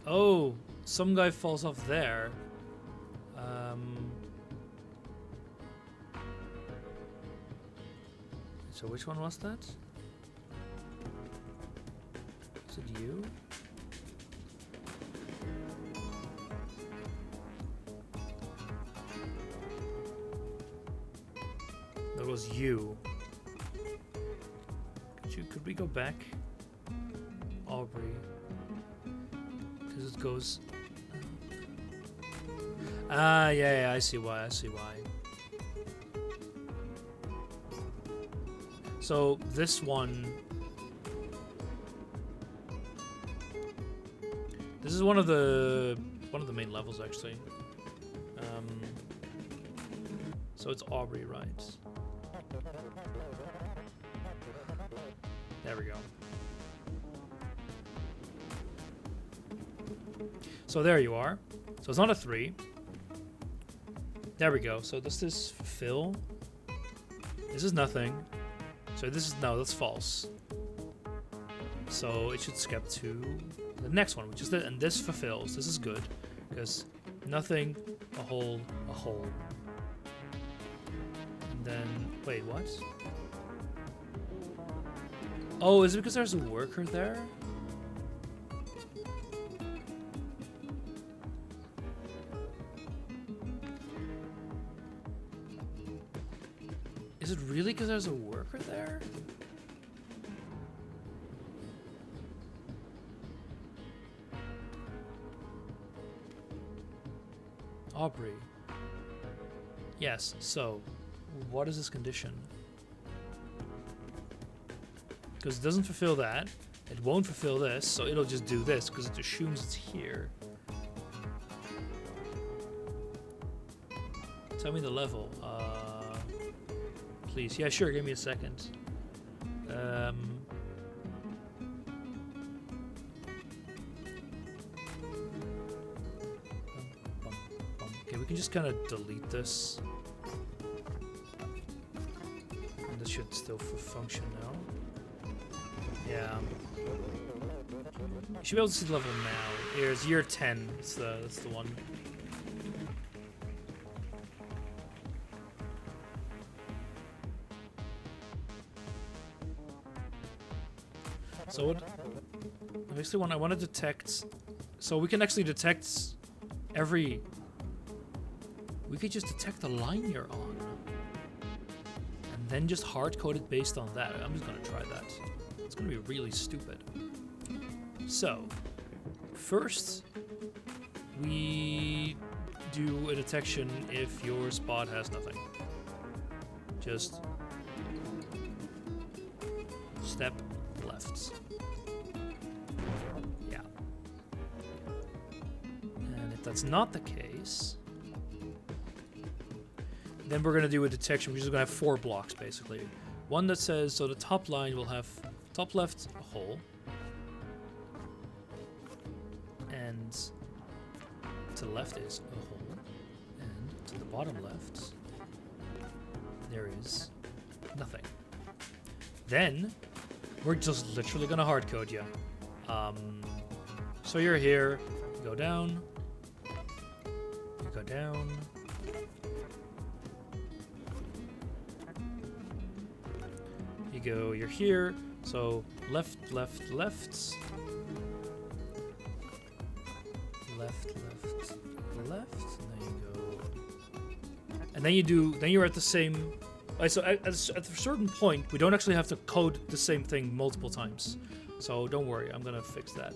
Oh, some guy falls off there. So which one was that? Is it you? That was you. Could we go back? Aubrey. Because it goes... Ah, yeah, I see why, So, this one... This is one of the main levels, actually. So it's Aubrey, right? There we go. So there you are. So it's not a 3. There we go. So does this fulfill? This is nothing. So this is, no, that's false. So it should skip to the next one, which is and this fulfills. This is good, because nothing, a hole, a hole. And then, wait, what? Oh, is it because there's a worker there? Is it really because there's a worker there? Aubrey. Yes, so what is this condition? Because it doesn't fulfill that. It won't fulfill this, so it'll just do this because it assumes it's here. Tell me the level. Please. Yeah, sure, give me a second. Okay, we can just kind of delete this. And this should still function now. Yeah. You should be able to see the level now. Here's year 10. That's the one. So what? Basically, I want to detect. So we can actually detect every. We could just detect the line you're on, and then just hard code it based on that. I'm just gonna try that. It's gonna be really stupid. So, first, we do a detection if your spot has nothing. Just step left. Yeah. And if that's not the case, then we're going to do a detection, which is going to have 4 blocks, basically. One that says, so the top line will have top left, a hole. And to the left is a hole. And to the bottom left, there is nothing. Then, we're just literally going to hard code you. So you're here, you go down, you go down. You're here, so left, left, left, left, left, left, and then you go, and then you're at the same, so at a certain point, we don't actually have to code the same thing multiple times, so don't worry, I'm gonna fix that.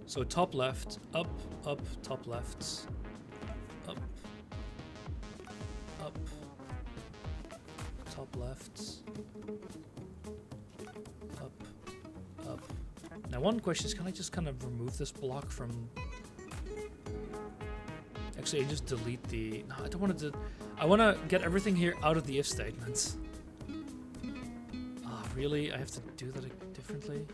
So top left, up, up, top left, up, up, top left, up, up. Now one question is, can I just kind of remove this block from... Actually, I just delete the... No, I don't want to... I want to get everything here out of the if statement. Ah, really? I have to do that differently?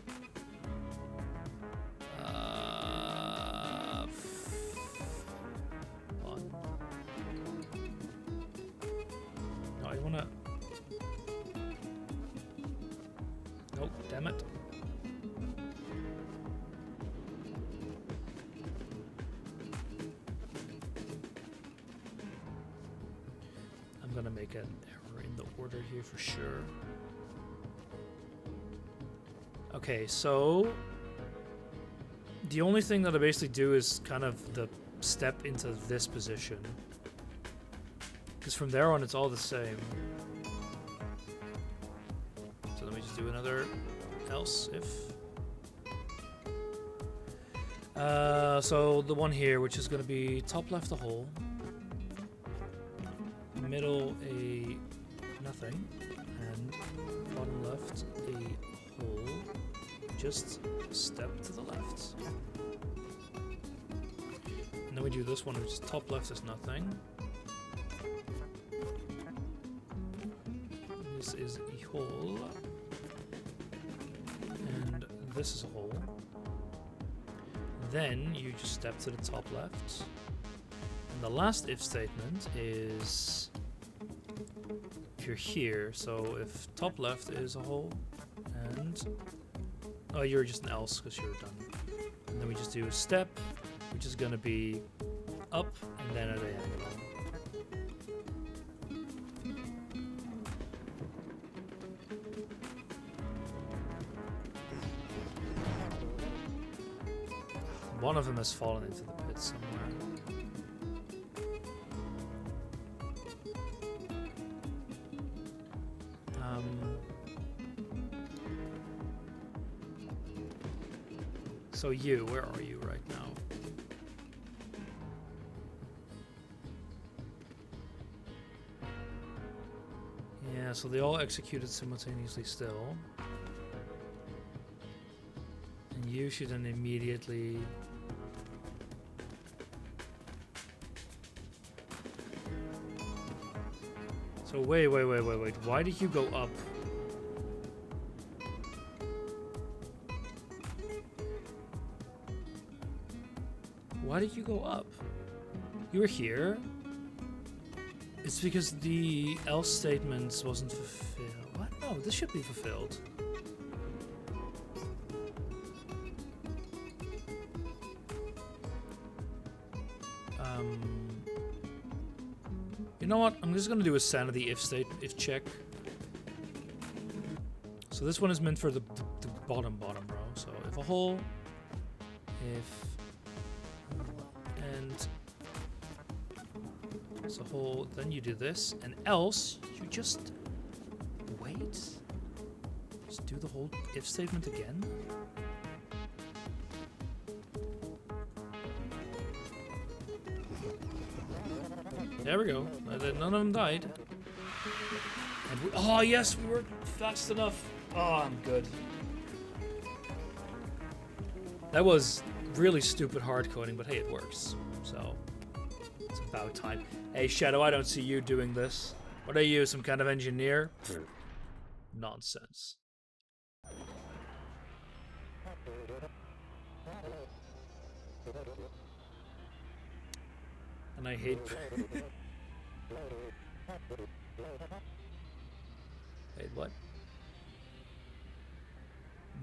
No, I want to... Nope, damn it. I'm gonna make an error in the order here for sure. Okay, so the only thing that I basically do is kind of the step into this position. Because from there on it's all the same. So let me just do another else if. So the one here, which is going to be top left a hole, middle a nothing, and bottom left a hole. Just step to the left. And then we do this one, which is top left is nothing. This is is a hole. And this is a hole. Then you just step to the top left. And the last if statement is if you're here. So if top left is a hole and oh, you're just an else because you're done. And then we just do a step, which is gonna be up and then at the end. One of them has fallen into the pit somewhere. So you, where are you right now? Yeah, so they all executed simultaneously still. And you should then immediately... So wait, why did you go up? Why did you go up? You were here? It's because the else statement wasn't fulfilled. What? No, this should be fulfilled. You know what? I'm just gonna do a sanity if check. So this one is meant for the bottom row. So if a hole, if and it's a hole, then you do this, and else you just wait. Just do the whole if statement again. There we go. None of them died. And oh yes, we were fast enough. Oh, I'm good. That was really stupid hard coding, but hey, it works. So it's about time. Hey Shadow, I don't see you doing this. What are you, some kind of engineer? Nonsense. And I hate... Wait, what?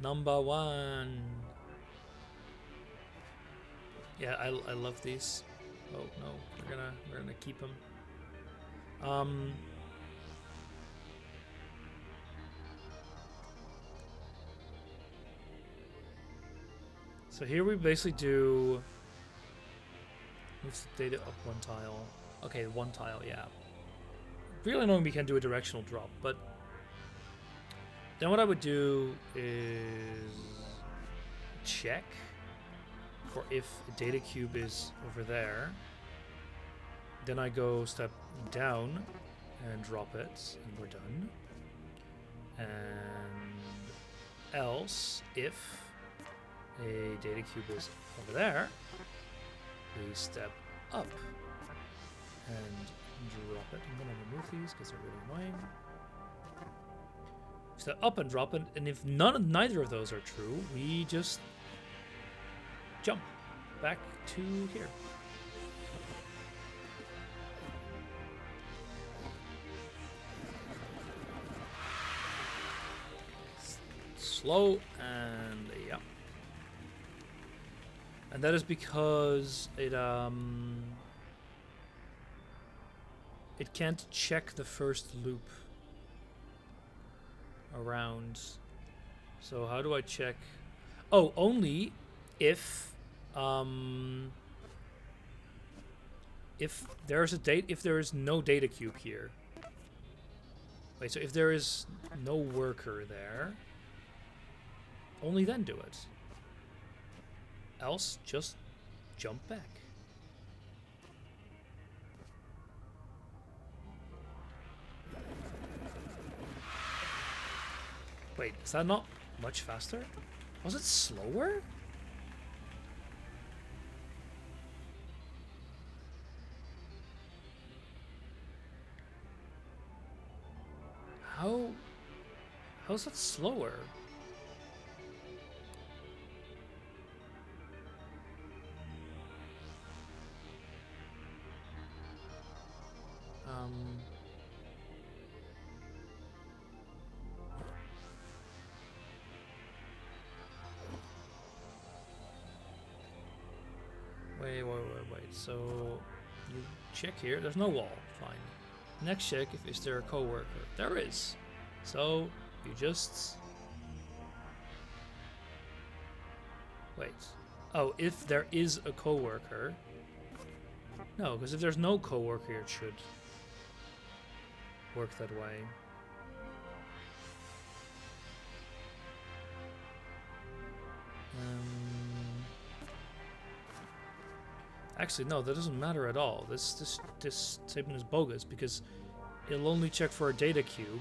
Number one. Yeah, I love these. Oh no, we're gonna keep them. So here we basically do move the data up one tile. Okay, one tile, yeah. Really annoying we can do a directional drop, but then what I would do is check for if a data cube is over there. Then I go step down and drop it, and we're done. And else, if a data cube is over there, we step up and drop it. I'm gonna remove these because they're really annoying. Step up and drop it, and if neither of those are true, we just jump back to here. Slow and yeah. And that is because it can't check the first loop around. So how do I check? Oh, only if there is no data cube here. Wait, so if there is no worker there, only then do it. Else, just jump back. Wait, is that not much faster? Was it slower? How How's that slower? Wait. So you check here. There's no wall. Fine. Next check if is there a coworker. There is. So you just wait. Oh, if there is a coworker. No, because if there's no coworker, it should work that way. Actually, no, that doesn't matter at all. This statement is bogus because it'll only check for a data cube.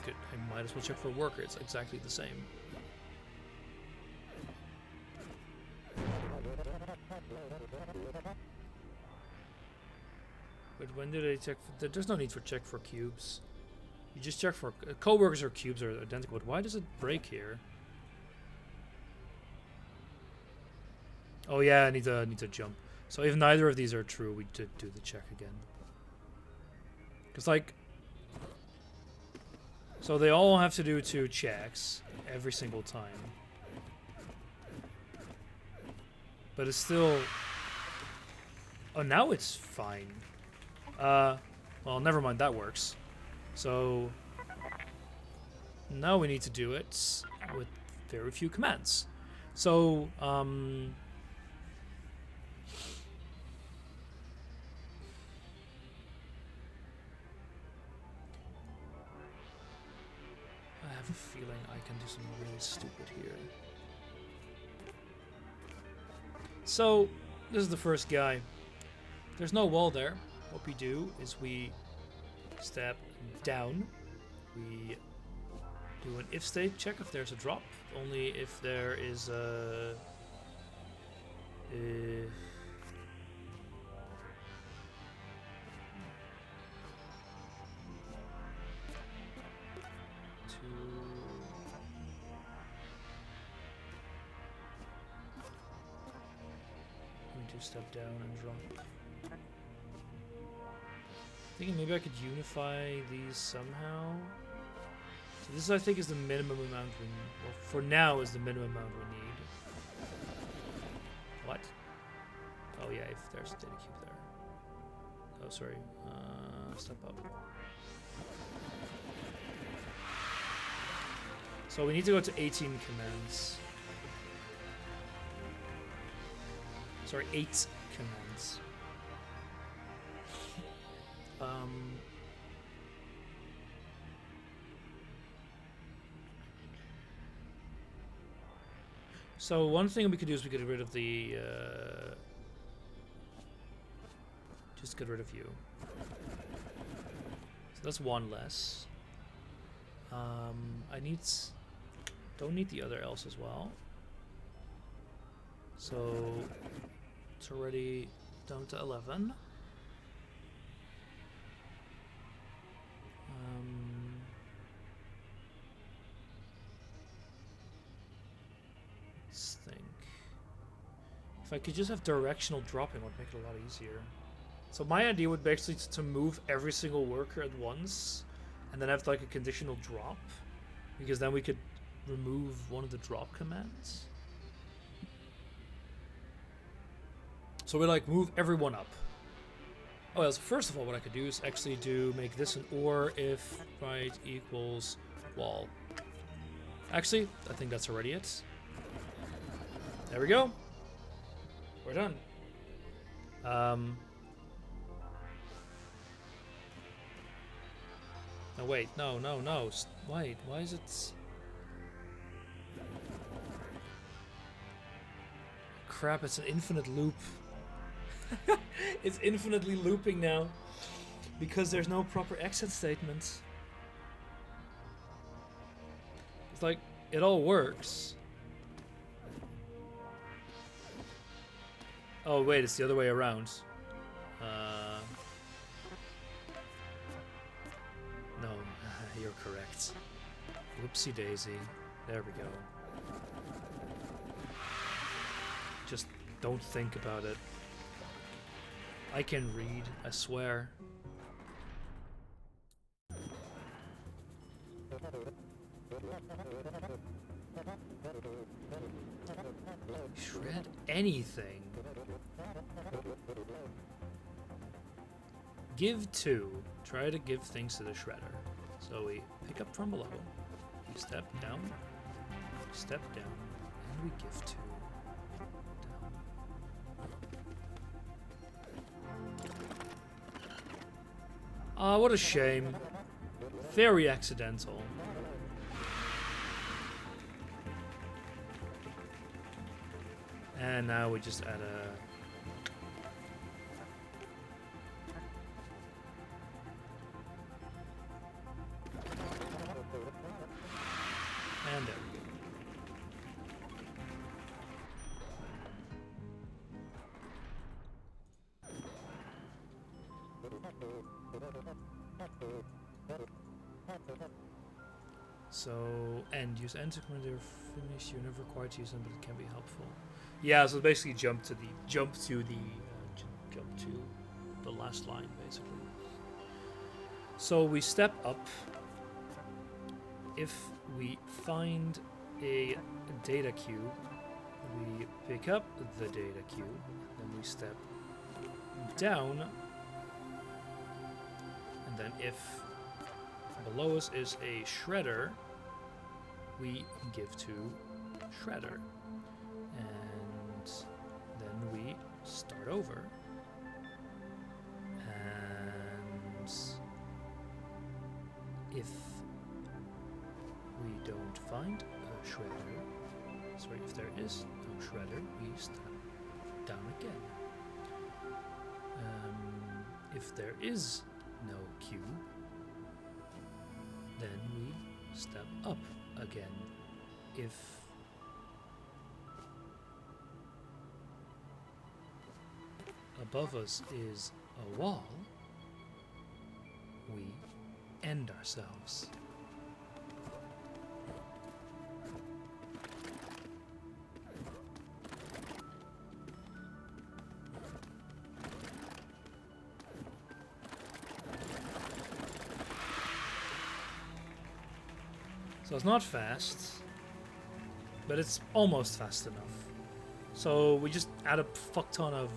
Good. I might as well check for a worker. It's exactly the same. But when do they check? There's no need for check for cubes. You just check for coworkers or cubes are identical. But why does it break here? Oh yeah, I need to jump. So if neither of these are true, we do the check again. Cause like, so they all have to do 2 checks every single time. But it's still. Oh, now it's fine. Well, never mind. That works. So now we need to do it with very few commands. So I have a feeling I can do something really stupid here. So this is the first guy. There's no wall there. What we do is we step down. We do an if state check if there's a drop. Only if there is a... Step down and drop. Thinking maybe I could unify these somehow. So this I think is the minimum amount we need. Well, for now is the minimum amount we need. What? Oh yeah, if there's a data cube there. Oh sorry. Step up. So we need to go to 18 commands. Sorry, 8 commands. So one thing we could do is we could get rid of the... just get rid of you. So that's 1 less. I need... Don't need the other else as well. So... It's already down to 11. Let's think. If I could just have directional dropping, it would make it a lot easier. So my idea would be actually to move every single worker at once, and then have like a conditional drop, because then we could remove one of the drop commands. So we like move everyone up. Oh, well, so first of all, what I could do is actually make this an OR if right equals wall. Actually, I think that's already it. There we go. We're done. No, wait, no. Wait, why is it... Crap, it's an infinite loop. It's infinitely looping now because there's no proper exit statement. It's like it all works. Oh wait, it's the other way around. No, you're correct. Whoopsie daisy. There we go. Just don't think about it. I can read, I swear. Shred anything. Give to. Try to give things to the shredder. So we pick up from below. We step down. Step down. And we give to. Ah, what a shame. Very accidental. And now we just add a... And there we go. So, and use enter when they're finished. You're never required to use them, but it can be helpful. Yeah, so basically jump to the last line, basically. So we step up. If we find a data cube, we pick up the data cube, then we step down, and then if below us is a shredder, we give to shredder, and then we start over, and if we don't find a shredder, sorry, if there is no shredder, we step down again. If there is no cube, then we step up again. If above us is a wall, we end ourselves. So it's not fast, but it's almost fast enough. So we just add a fuck ton of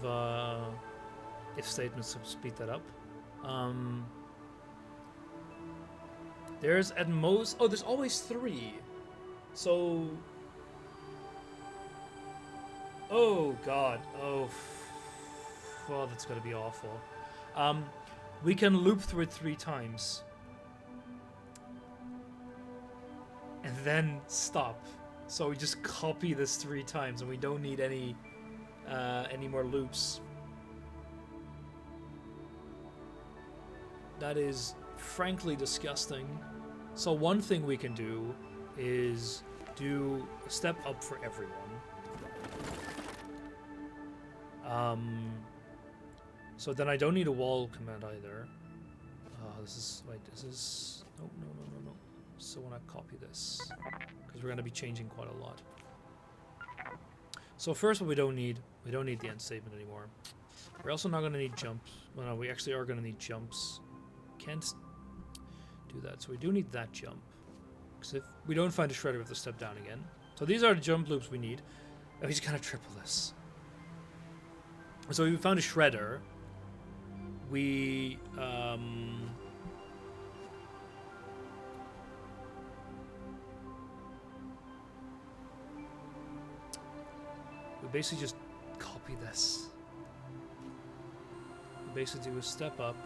if statements to speed that up. There's at most... Oh, there's always 3. So... Oh, God. Oh, that's going to be awful. We can loop through it 3 times. And then stop. So we just copy this 3 times, and we don't need any more loops. That is frankly disgusting. So one thing we can do is do a step up for everyone. So then I don't need a wall command either. This is no. So when I copy this, because we're going to be changing quite a lot. So first, what we don't need the end statement anymore. We're also not going to need jumps. Well, no, we actually are going to need jumps. Can't do that. So we do need that jump. Because if we don't find a shredder, we have to step down again. So these are the jump loops we need. And we just kind of triple this. So if we found a shredder, we basically just copy this. We basically do a step up.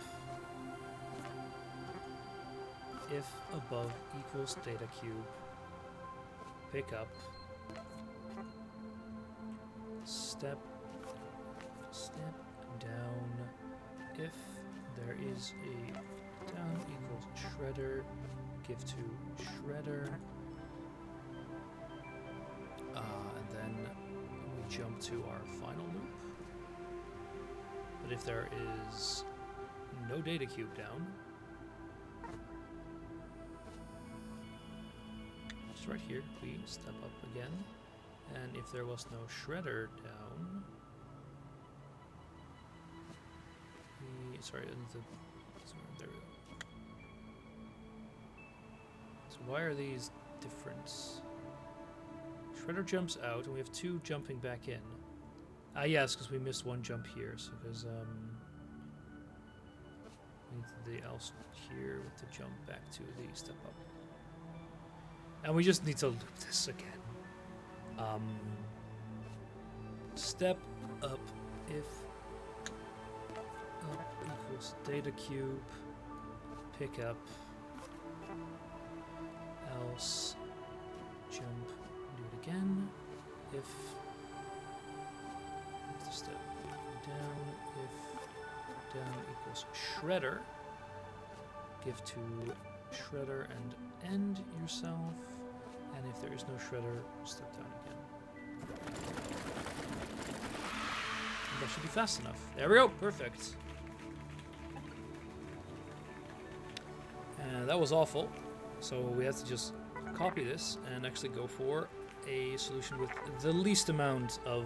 If above equals data cube, pick up, step down. If there is a down equals shredder, give to shredder, and then we jump to our final loop. But if there is no data cube down, just right here, we step up again. And if there was no shredder down, sorry, there we go. So why are these different? Shredder jumps out, and we have 2 jumping back in. Ah, yes, because we missed 1 jump here. So because we need the else here with the jump back to the step up, and we just need to loop this again. Step up if up equals data cube, pick up, else jump, do it again, if the step down, if down equals shredder, give to shredder and end yourself, and if there is no shredder, step down again. And that should be fast enough. There we go, perfect. And that was awful, so we had to just copy this and actually go for a solution with the least amount of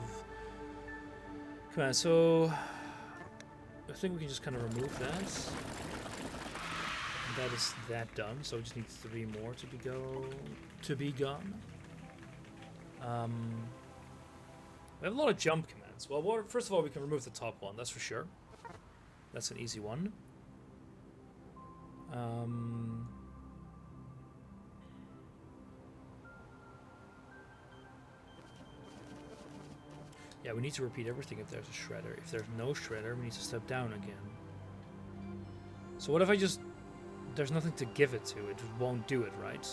commands. So I think we can just kind of remove that. And that is that done. So we just need 3 more to be gone. We have a lot of jump commands. Well, first of all, we can remove the top one. That's for sure. That's an easy one. Yeah, we need to repeat everything if there's a shredder. If there's no shredder, we need to step down again. So what if I just... There's nothing to give it to. It just won't do it, right?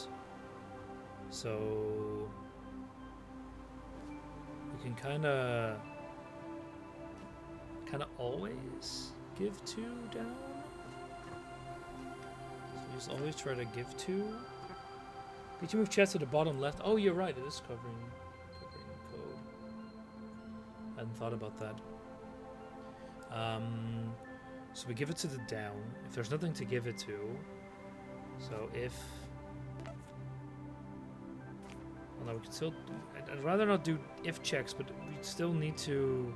So... We can kind of always give 2 down. So we just always try to give 2. Did you move chat to the bottom left? Oh, you're right. It is covering code. I hadn't thought about that. So we give it to the down. If there's nothing to give it to, so if... Well, no, we can still... I'd rather not do if checks, but we still need to...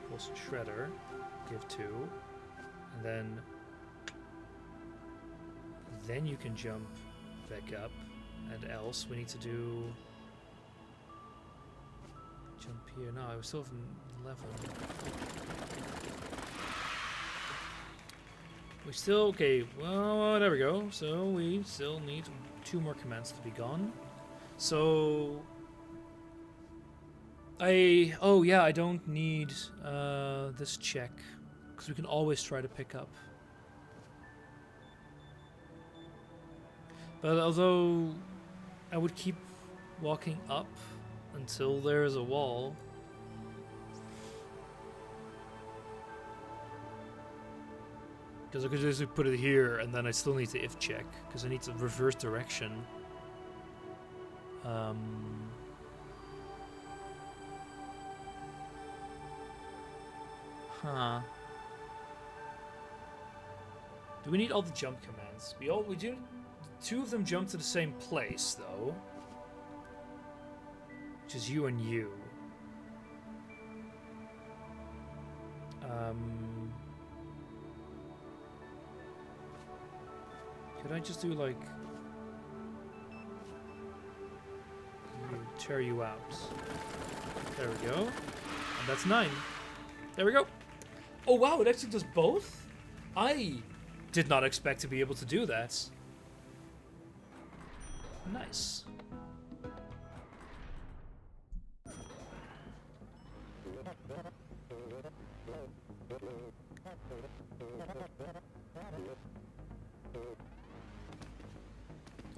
Pulse shredder, give 2, and then you can jump back up, and else we need to do... Jump here. No, I still have level. We still... Okay, well, there we go. So we still need 2 more commands to be gone. So... Oh yeah, I don't need this check, because we can always try to pick up. But although I would keep walking up until there is a wall. Because I could just put it here, and then I still need to if check, because I need to reverse direction. Huh. Do we need all the jump commands? We do. 2 of them jump to the same place, though. Which is you and you. Could I just do like... tear you out. There we go. And that's 9. There we go. Oh wow, it actually does both? I did not expect to be able to do that. Nice.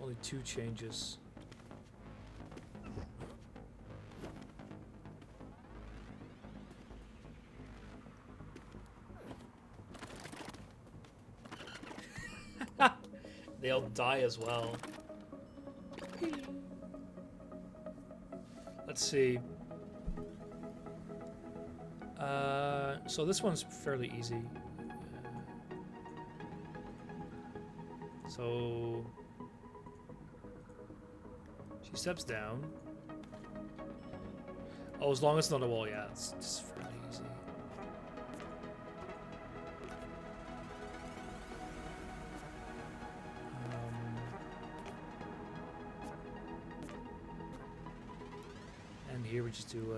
Only 2 changes. They'll die as well. Let's see. So this one's fairly easy. So she steps down. Oh, as long as it's not a wall, yeah, it's fairly easy. And here we just do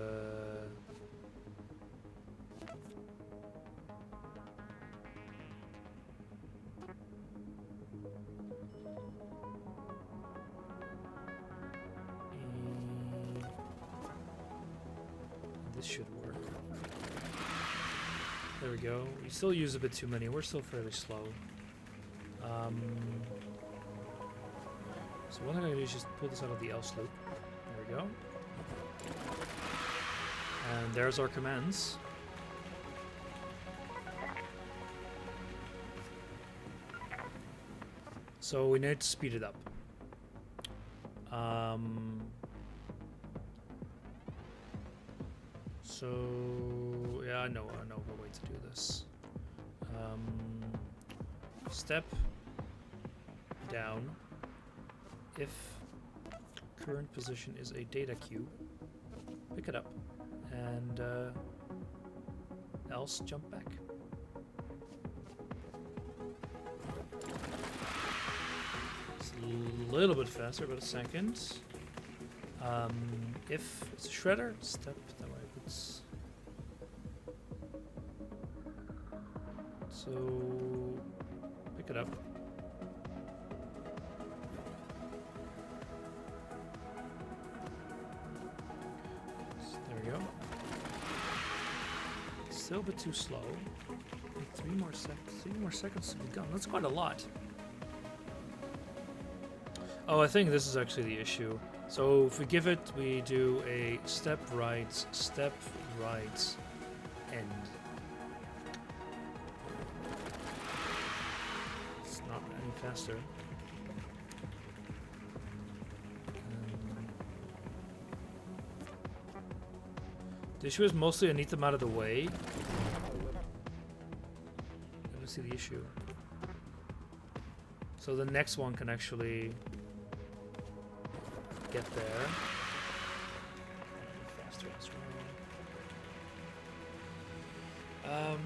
this should work. There we go. We still use a bit too many. We're still fairly slow. So what I'm going to do is just pull this out of the else loop. There we go. And there's our commands. So we need to speed it up. So yeah, I know a way to do this. Step down if current position is a data cube. Pick it up and else jump back. It's a little bit faster, about a second. If it's a shredder, step that way. It's so pick it up. There we go. Still a bit too slow. 3 more seconds to be gone. That's quite a lot. Oh, I think this is actually the issue. So if we give it, we do a step right, end. It's not any faster. The issue is mostly I need them out of the way. I don't see the issue. So the next one can actually get there. Faster as well.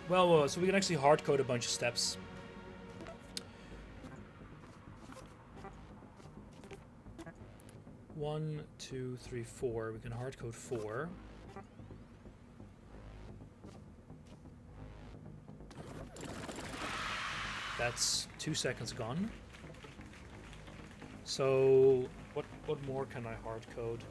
Well, so we can actually hard code a bunch of steps. One, 2, 3, 4. We can hard code 4. That's 2 seconds gone. So what more can I hard code?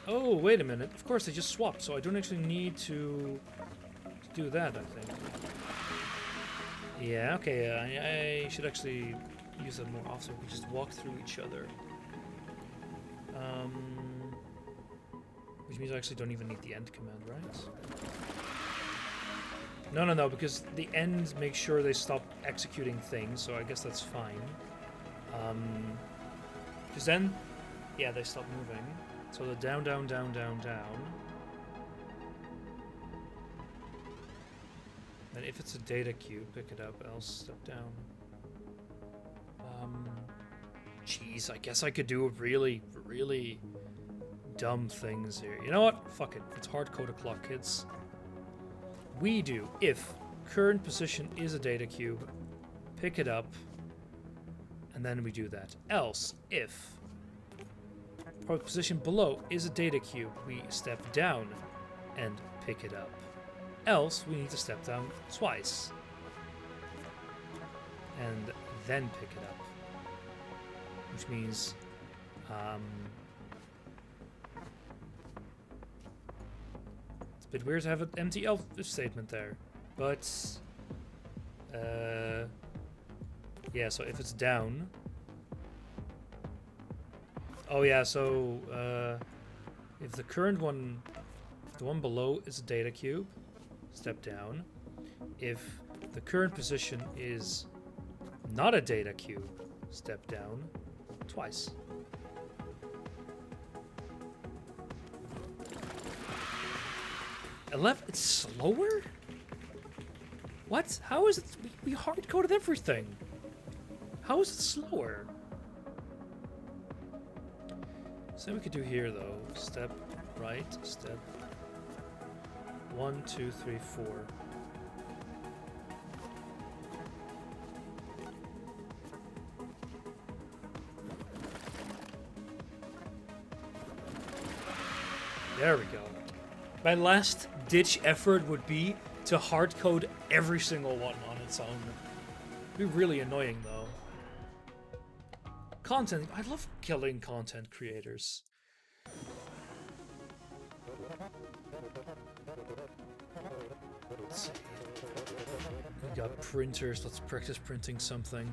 Oh, wait a minute. Of course, they just swapped, so I don't actually need to do that, I think. Yeah, okay, I should actually use that more often. We just walk through each other. Which means I actually don't even need the end command, right? No, because the end makes sure they stop executing things, so I guess that's fine. Because then, yeah, they stop moving. So the down. And if it's a data cube, pick it up, else step down. Jeez, I guess I could do really dumb things here. You know what? Fuck it. It's hard code a clock, kids. We do if current position is a data cube, pick it up, and then we do that. Else, if position below is a data cube, we step down and pick it up. Else, we need to step down twice and then pick it up. Which means it's a bit weird to have an empty else if statement there, but yeah, so if it's down, oh yeah, so if the current one, the one below is a data cube, step down. If the current position is not a data cube. Step down twice. It's slower? What? How is it? We hard-coded everything. How is it slower? So we could do here though. Step right, step 1, 2, 3, 4. There we go. My last ditch effort would be to hard code every single one on its own. It'd be really annoying though. Content, I love killing content creators. Let's see. We got printers, let's practice printing something.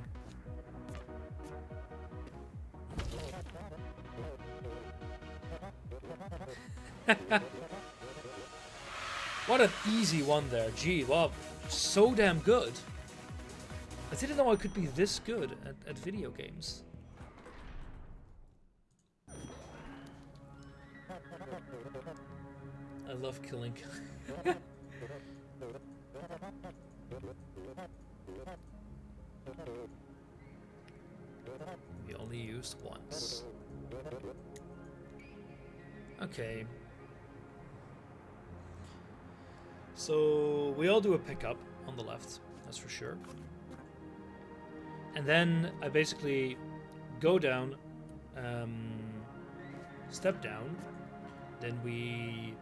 What an easy one there. Gee, wow, so damn good. I didn't know I could be this good at video games. I love killing. We only used once. Okay. So we all do a pickup on the left, that's for sure. And then I basically go down, step down, then we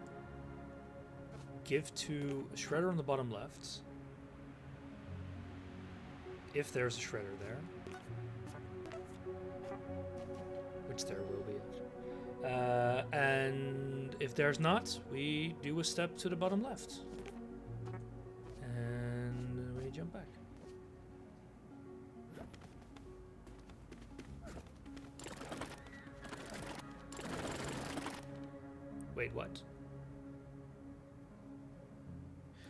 give to a shredder on the bottom left, if there's a shredder there, which there will be. And if there's not, we do a step to the bottom left. And we jump back. Wait, what?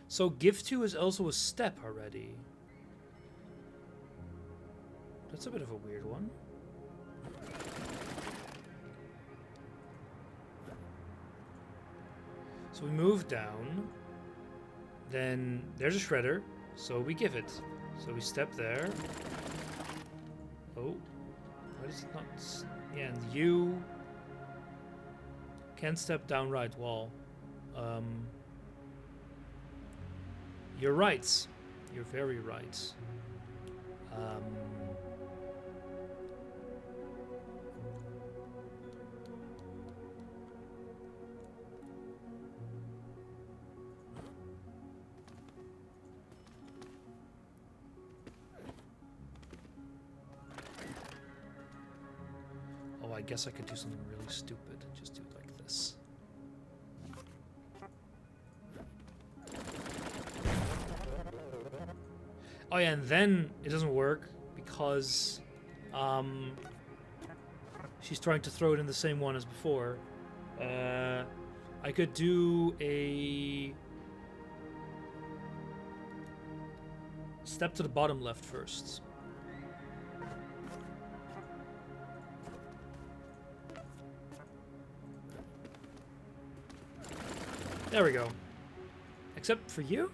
So give to is also a step already. That's a bit of a weird one. So we move down, then there's a shredder, so we give it. So we step there. Oh, why does it not? Yeah, and you can step down right. Well, you're right. You're very right. I guess I could do something really stupid. Just do it like this. Oh yeah, and then it doesn't work because she's trying to throw it in the same one as before. I could do a step to the bottom left first. There we go. Except for you?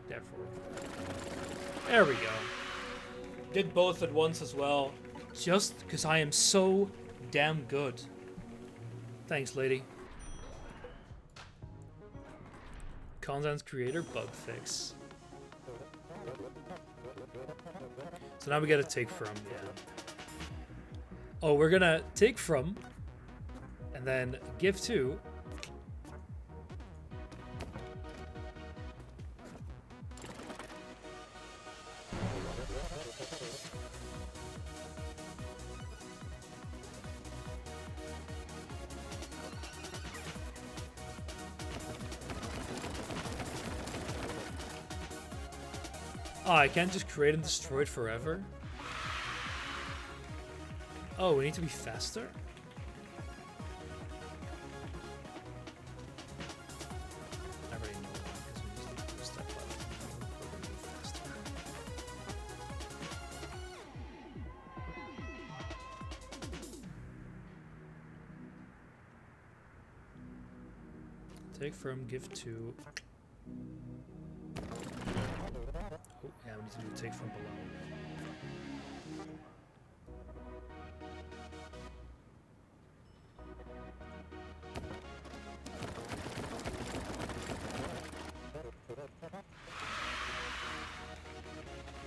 Therefore. There we go. Did both at once as well. Just because I am so damn good. Thanks, lady. Content creator bug fix. So now we gotta take from, yeah. Oh, we're gonna take from, and then give to. Oh, I can't just create and destroy it forever? Oh, we need to be faster? I already know that because we just need to step up. Take from, give to. Oh, yeah, we need to do take from below.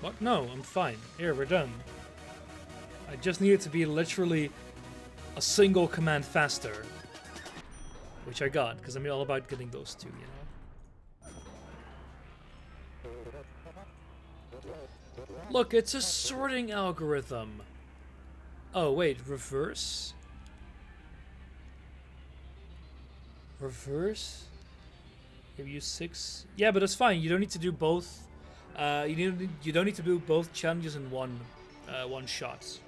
What? No, I'm fine. Here, we're done. I just needed to be literally a single command faster. Which I got, because I'm all about getting those two, you know? Look, it's a sorting algorithm. Oh, wait, reverse? Reverse? Give you 6? Yeah, but that's fine. You don't need to do both. You don't need to do both challenges in one shot.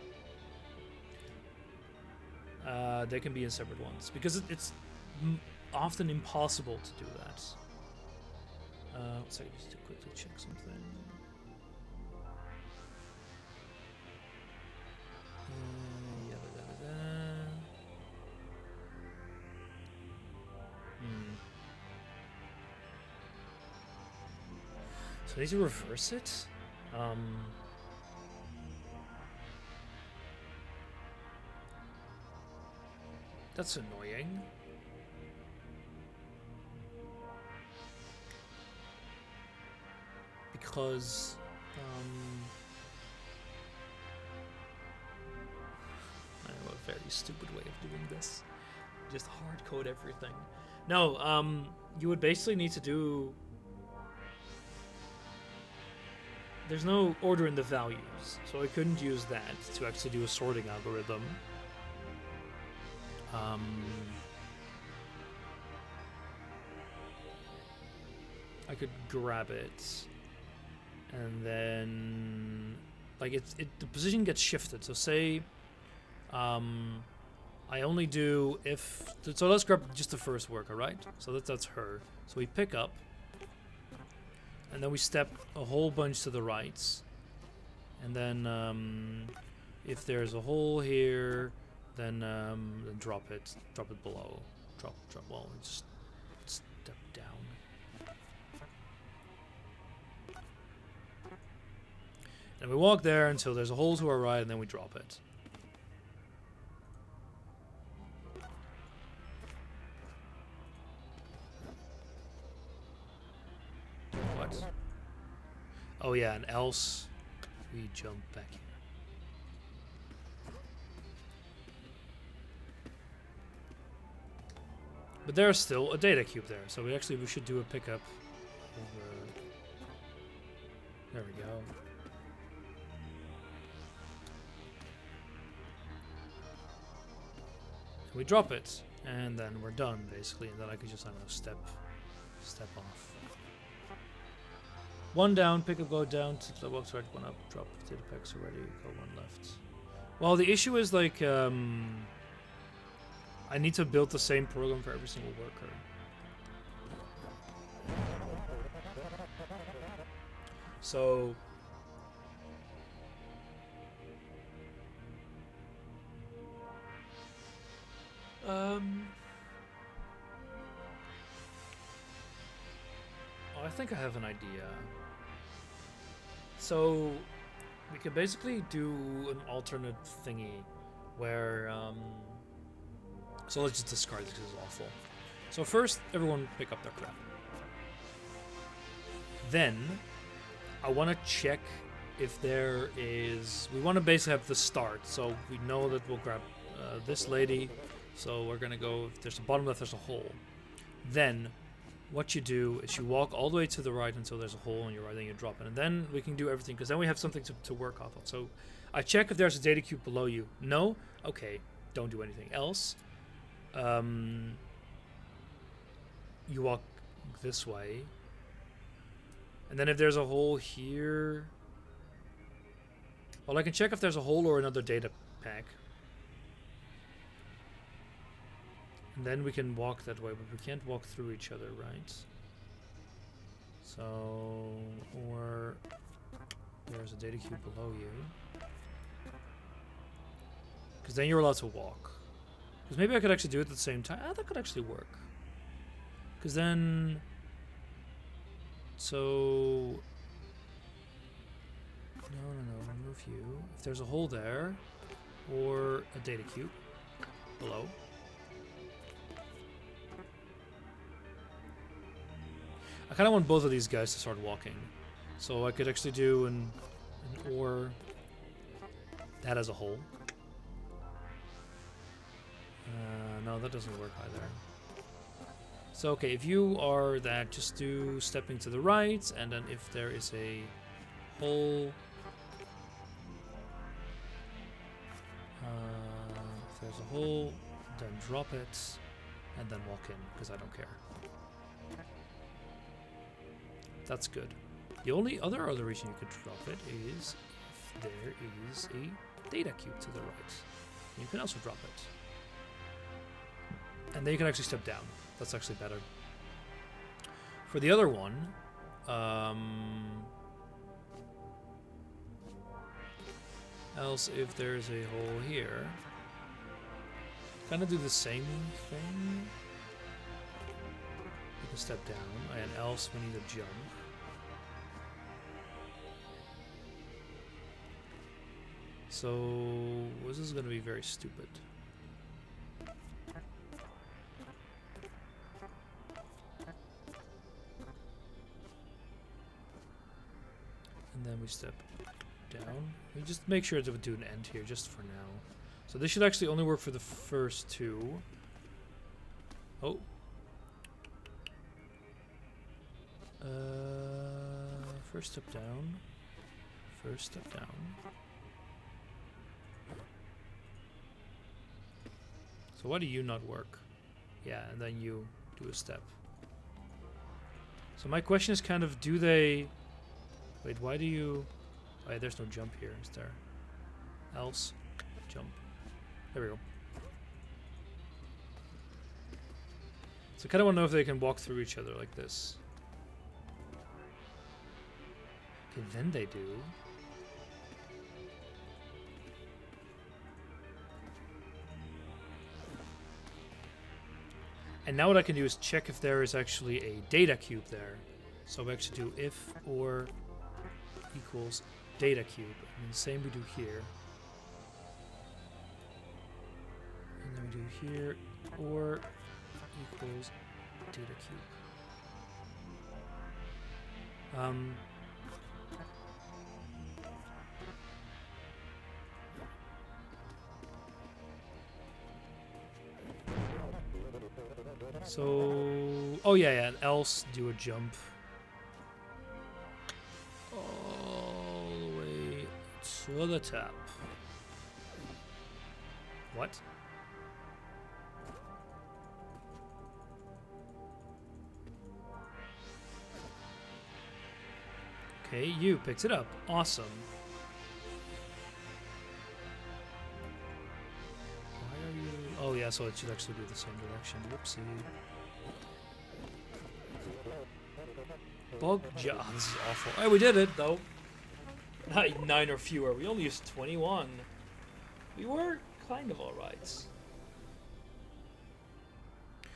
They can be in separate ones because it's often impossible to do that. So I need to quickly check something. So I need to reverse it. That's annoying. Because I know a very stupid way of doing this. Just hard code everything. No, you would basically need to do. There's no order in the values, so I couldn't use that to actually do a sorting algorithm. I could grab it, and then like the position gets shifted. So say I only do if so. Let's grab just the first worker, right? So that's her. So we pick up, and then we step a whole bunch to the right, and then if there's a hole here, then drop it below. Drop. Well, just step down. And we walk there until there's a hole to our right, and then we drop it. What? Oh yeah, and else we jump back here. But there's still a data cube there, so we should do a pickup. There we go. We drop it, and then we're done basically, and then I could just, I don't know, step off. One down, pickup, go down, to box right, one up, drop data packs already, go one left. Well, the issue is like I need to build the same program for every single worker. So I think I have an idea. So we could basically do an alternate thingy where so let's just discard this because it's awful. So first, everyone pick up their crap. Then I want to check if there is. We want to basically have the start, so we know that we'll grab this lady. So we're gonna go. If there's a bottom left, there's a hole. Then what you do is you walk all the way to the right until there's a hole on your right, then you drop it, and then we can do everything because then we have something to work off of. So I check if there's a data cube below you. No, okay, don't do anything else. You walk this way, and then if there's a hole here, well, I can check if there's a hole or another data pack. And then we can walk that way, but we can't walk through each other, right? So, or there's a data cube below you. Because then you're allowed to walk. Because maybe I could actually do it at the same time. Ah, that could actually work. Because then... So... No, remove you. If there's a hole there, or a data cube below. I kind of want both of these guys to start walking. So I could actually do an ore that as a hole. No, that doesn't work either. So, okay, if you are that, just do stepping to the right, and then if there is a hole... if there's a hole, then drop it, and then walk in, because I don't care. That's good. The only other reason you could drop it is if there is a data cube to the right. You can also drop it. And then you can actually step down. That's actually better. For the other one, else if there's a hole here, kind of do the same thing. You can step down, and else we need a jump. So this is going to be very stupid. And then we step down. We just make sure to do an end here just for now. So this should actually only work for the first two. Oh. First step down. First step down. So why do you not work? Yeah, and then you do a step. So my question is kind of, do they... Wait, why do you... Wait, there's no jump here, is there? Else, jump. There we go. So I kind of want to know if they can walk through each other like this. Okay, then they do. And now what I can do is check if there is actually a data cube there. So we actually do if or equals data cube. And the same we do here. And then we do here or equals data cube. So, oh yeah, and else do a jump all the way to the top. What? Okay, you picked it up. Awesome. Oh yeah, so it should actually be the same direction. Whoopsie. Bug job. This is awful. Hey, we did it though. 9 or fewer. We only used 21. We were kind of alright.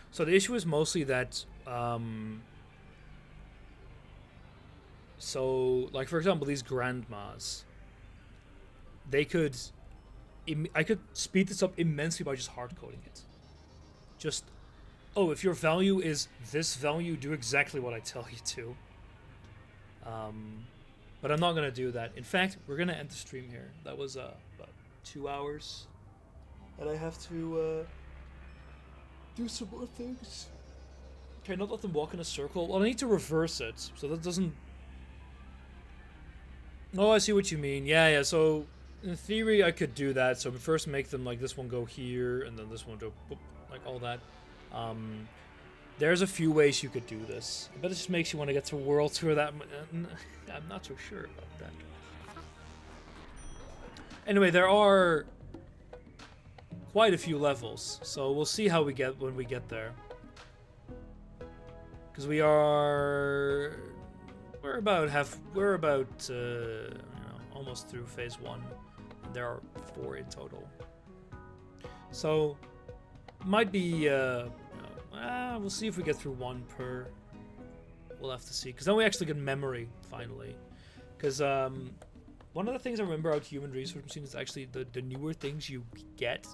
So the issue is mostly that so like for example these grandmas, they could I could speed this up immensely by just hard coding it. Just, oh, if your value is this value, do exactly what I tell you to. But I'm not going to do that. In fact, we're going to end the stream here. That was about 2 hours. And I have to do some more things. Okay, not let them walk in a circle. Well, I need to reverse it, so that doesn't... Oh, I see what you mean. Yeah, so... In theory, I could do that. So we first make them like this one go here, and then this one go boop, like all that. There's a few ways you could do this, but it just makes you want to get to World Tour. That I'm not so sure about that. Anyway, there are quite a few levels, so we'll see how we get when we get there. Because we're about almost through phase 1. There are 4 in total. So, might be We'll see if we get through one per. We'll have to see. Because then we actually get memory, finally. Because one of the things I remember out human resource machine is actually the newer things you get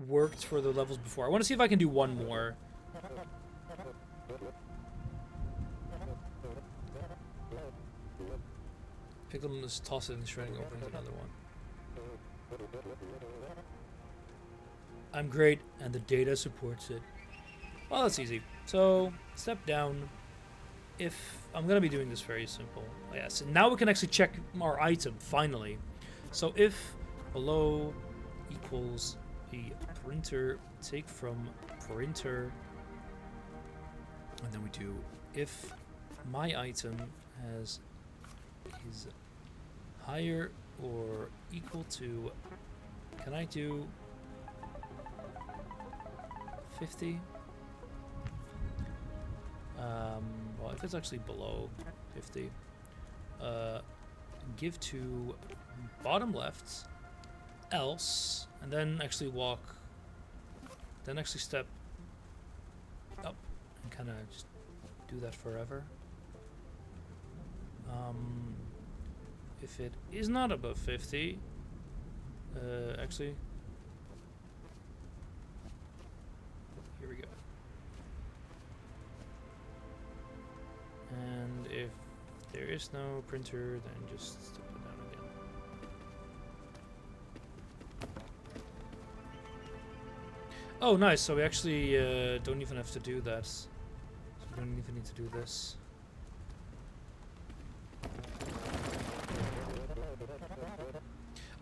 worked for the levels before. I want to see if I can do one more. Pick them, just toss it in shredding, open another one. I'm great, and the data supports it. Well, that's easy. So, step down. If I'm gonna be doing this very simple. Oh, yes, and now we can actually check our item finally. So if below equals a printer, take from printer, and then we do if my item is higher or equal to, can I do 50? Well, if it's actually below 50, give to bottom left, else, and then actually walk, then actually step up and kind of just do that forever. If it is not above 50, actually, here we go. And if there is no printer, then just step it down again. Oh, nice. So we actually don't even have to do that. So we don't even need to do this.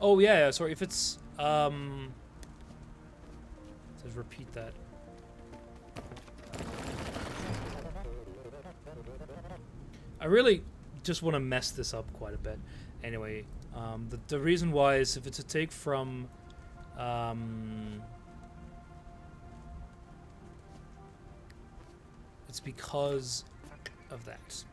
Oh yeah, sorry. If it's says repeat that. I really just want to mess this up quite a bit. Anyway, the reason why is if it's a take from it's because of that.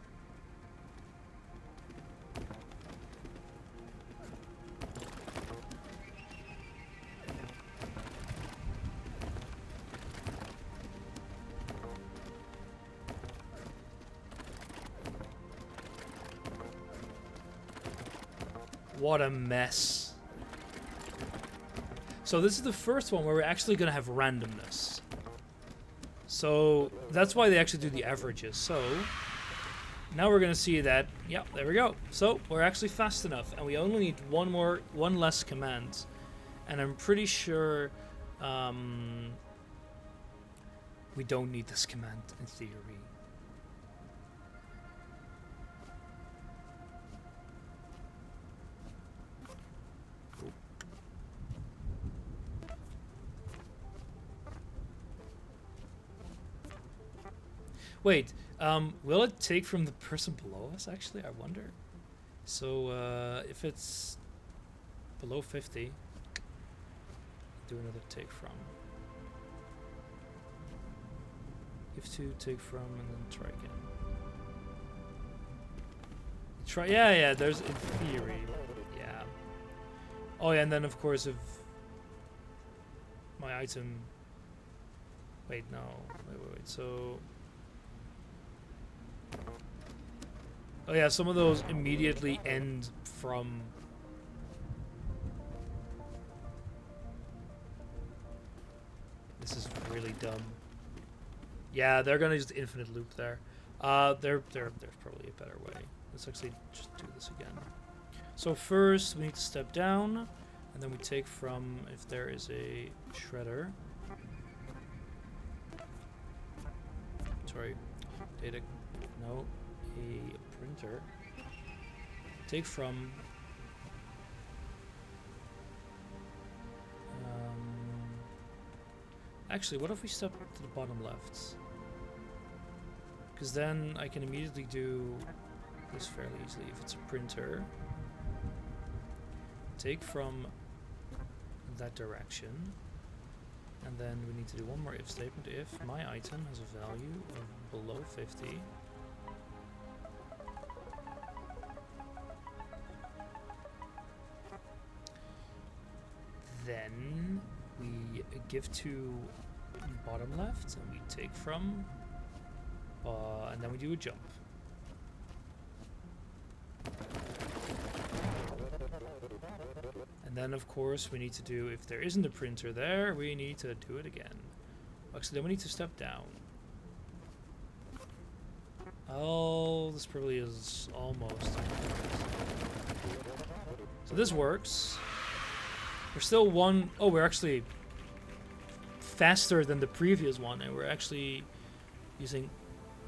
What a mess. So this is the first one where we're actually going to have randomness. So that's why they actually do the averages. So now we're going to see that, yeah, there we go. So we're actually fast enough, and we only need one less command. And I'm pretty sure we don't need this command in theory. Wait, will it take from the person below us, actually? I wonder. So, if it's below 50, do another take from. Give to, take from, and then try again. Try, yeah, there's, in theory, yeah. Oh, yeah, and then, of course, if my item... Wait, no. Wait, so... Oh yeah, some of those immediately end from... This is really dumb. Yeah, they're gonna use the infinite loop there. There's probably a better way. Let's actually just do this again. So first we need to step down, and then we take from, if there is a shredder. Sorry, data, no. A printer. Take from actually, what if we step to the bottom left? Because then I can immediately do this fairly easily. If it's a printer, take from that direction, and then we need to do one more if statement. If my item has a value of below 50, then we give to bottom left, and we take from, and then we do a jump. And then, of course, we need to do, if there isn't a printer there, we need to do it again. Actually, then we need to step down. Oh, this probably is almost. So this works. We're still one. Oh, we're actually faster than the previous one, and we're actually using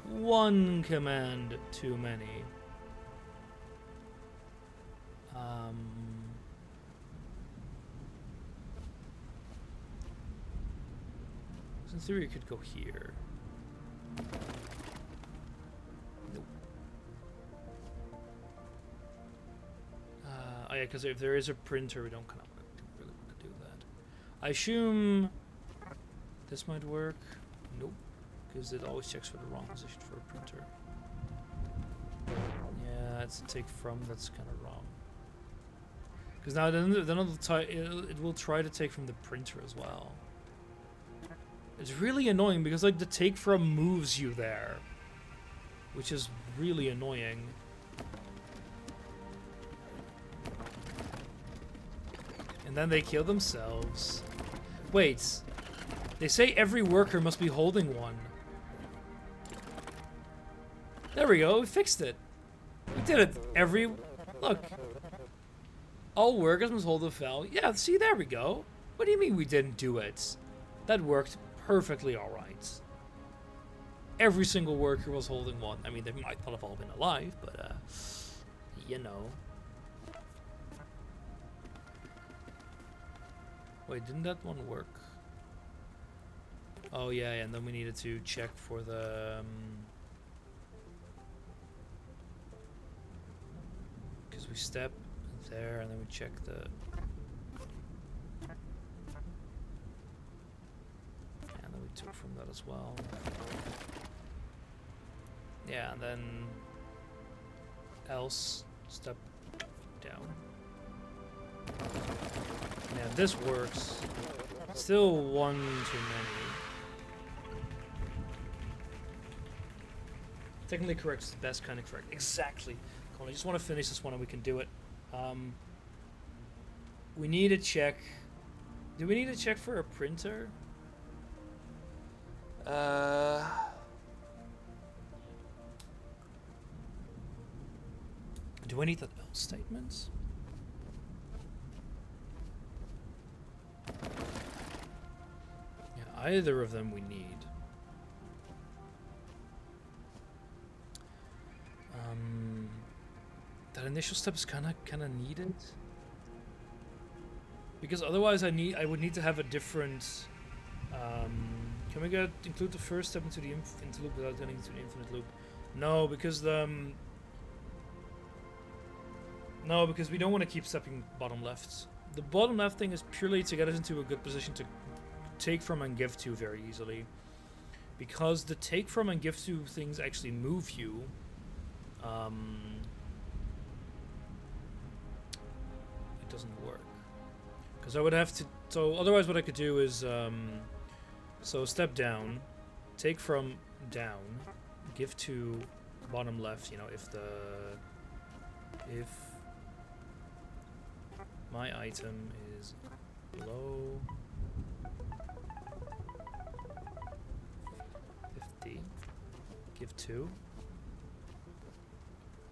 one command too many. In theory, it could go here. Nope. Oh yeah, because if there is a printer, we don't kind of really want to do that. I assume this might work. Nope, because it always checks for the wrong position for a printer. Yeah, it's a take from. That's kind of wrong. Because now then it will try to take from the printer as well. It's really annoying because like the take from moves you there, which is really annoying. And then they kill themselves. Wait, they say every worker must be holding one. There we go, we fixed it. We did it. Look. All workers must hold a file. Yeah, see, there we go. What do you mean we didn't do it? That worked perfectly alright. Every single worker was holding one. I mean, they might not have all been alive, but, you know. Wait, didn't that one work? Oh, yeah, and then we needed to check for the... because we step there, and then we check the... and then we took from that as well. Yeah, and then... else, step down. Yeah, this works. Still one too many. Technically correct is the best kind of correct. Exactly. Cool, I just want to finish this one and we can do it. We need to check. Do we need to check for a printer? Do I need that else statement? Yeah, either of them we need. That initial step is kind of needed, because otherwise I would need to have a different. Can we include the first step into the infinite loop without getting into the infinite loop? No, because we don't want to keep stepping bottom left. The bottom left thing is purely to get us into a good position to take from and give to very easily, because the take from and give to things actually move you. It doesn't work because I would have to. So otherwise, what I could do is so step down, take from down, give to bottom left. You know, if my item is below 50, give to.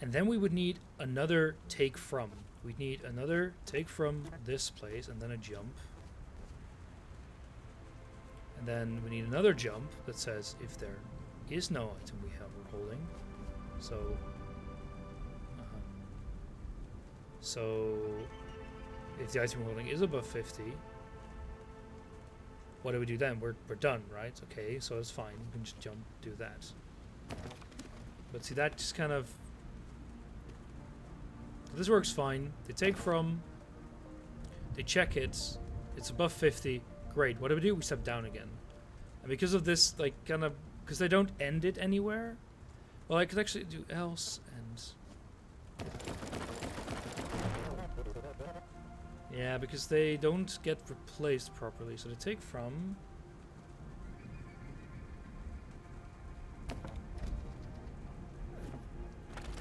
And then we would need another take from. We'd need another take from this place, and then a jump. And then we need another jump that says if there is no item we're holding. So if the item we're holding is above 50, what do we do then? We're done, right? Okay, so it's fine. We can just jump, do that. But see, that just kind of... This works fine. They take from, they check it, it's above 50, great. What do we do? We step down again. And because of this, like, kind of, because they don't end it anywhere, well, I could actually do else and... Yeah, because they don't get replaced properly, so they take from...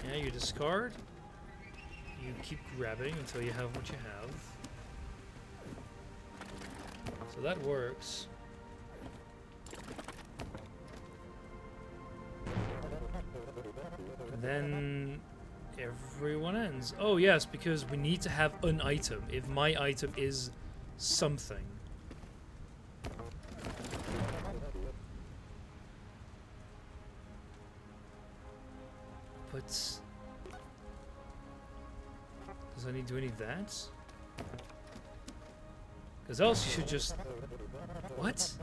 Yeah, you discard. You keep grabbing until you have what you have. So that works. And then everyone ends. Oh yes, because we need to have an item. If my item is something. But does I need to do any of that? Because else you should just... What?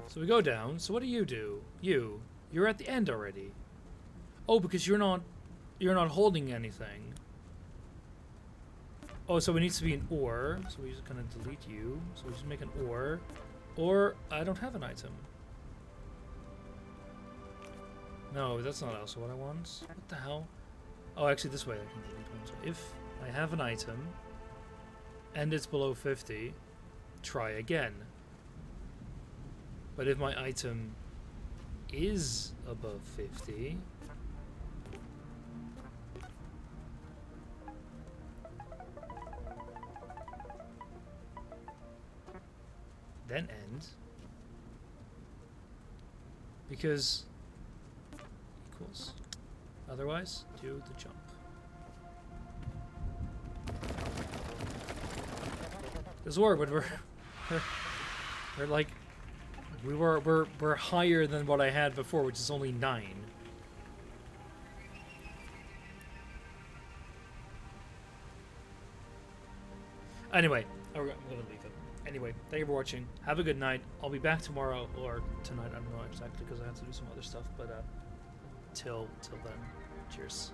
So we go down. So what do? You're at the end already. Oh, because you're not holding anything. Oh, so it needs to be an or. So we just kind of delete you. So we just make an or. Or I don't have an item. No, that's not also what I want. What the hell? Oh, actually this way I can delete one. So if I have an item and it's below 50, try again. But if my item is above 50, then end. Because equals. Otherwise, do the jump. This work, but we're like we're higher than what I had before, which is only 9. Anyway, I'm gonna leave it. Anyway, thank you for watching. Have a good night. I'll be back tomorrow or tonight. I don't know exactly because I have to do some other stuff. But till then, cheers.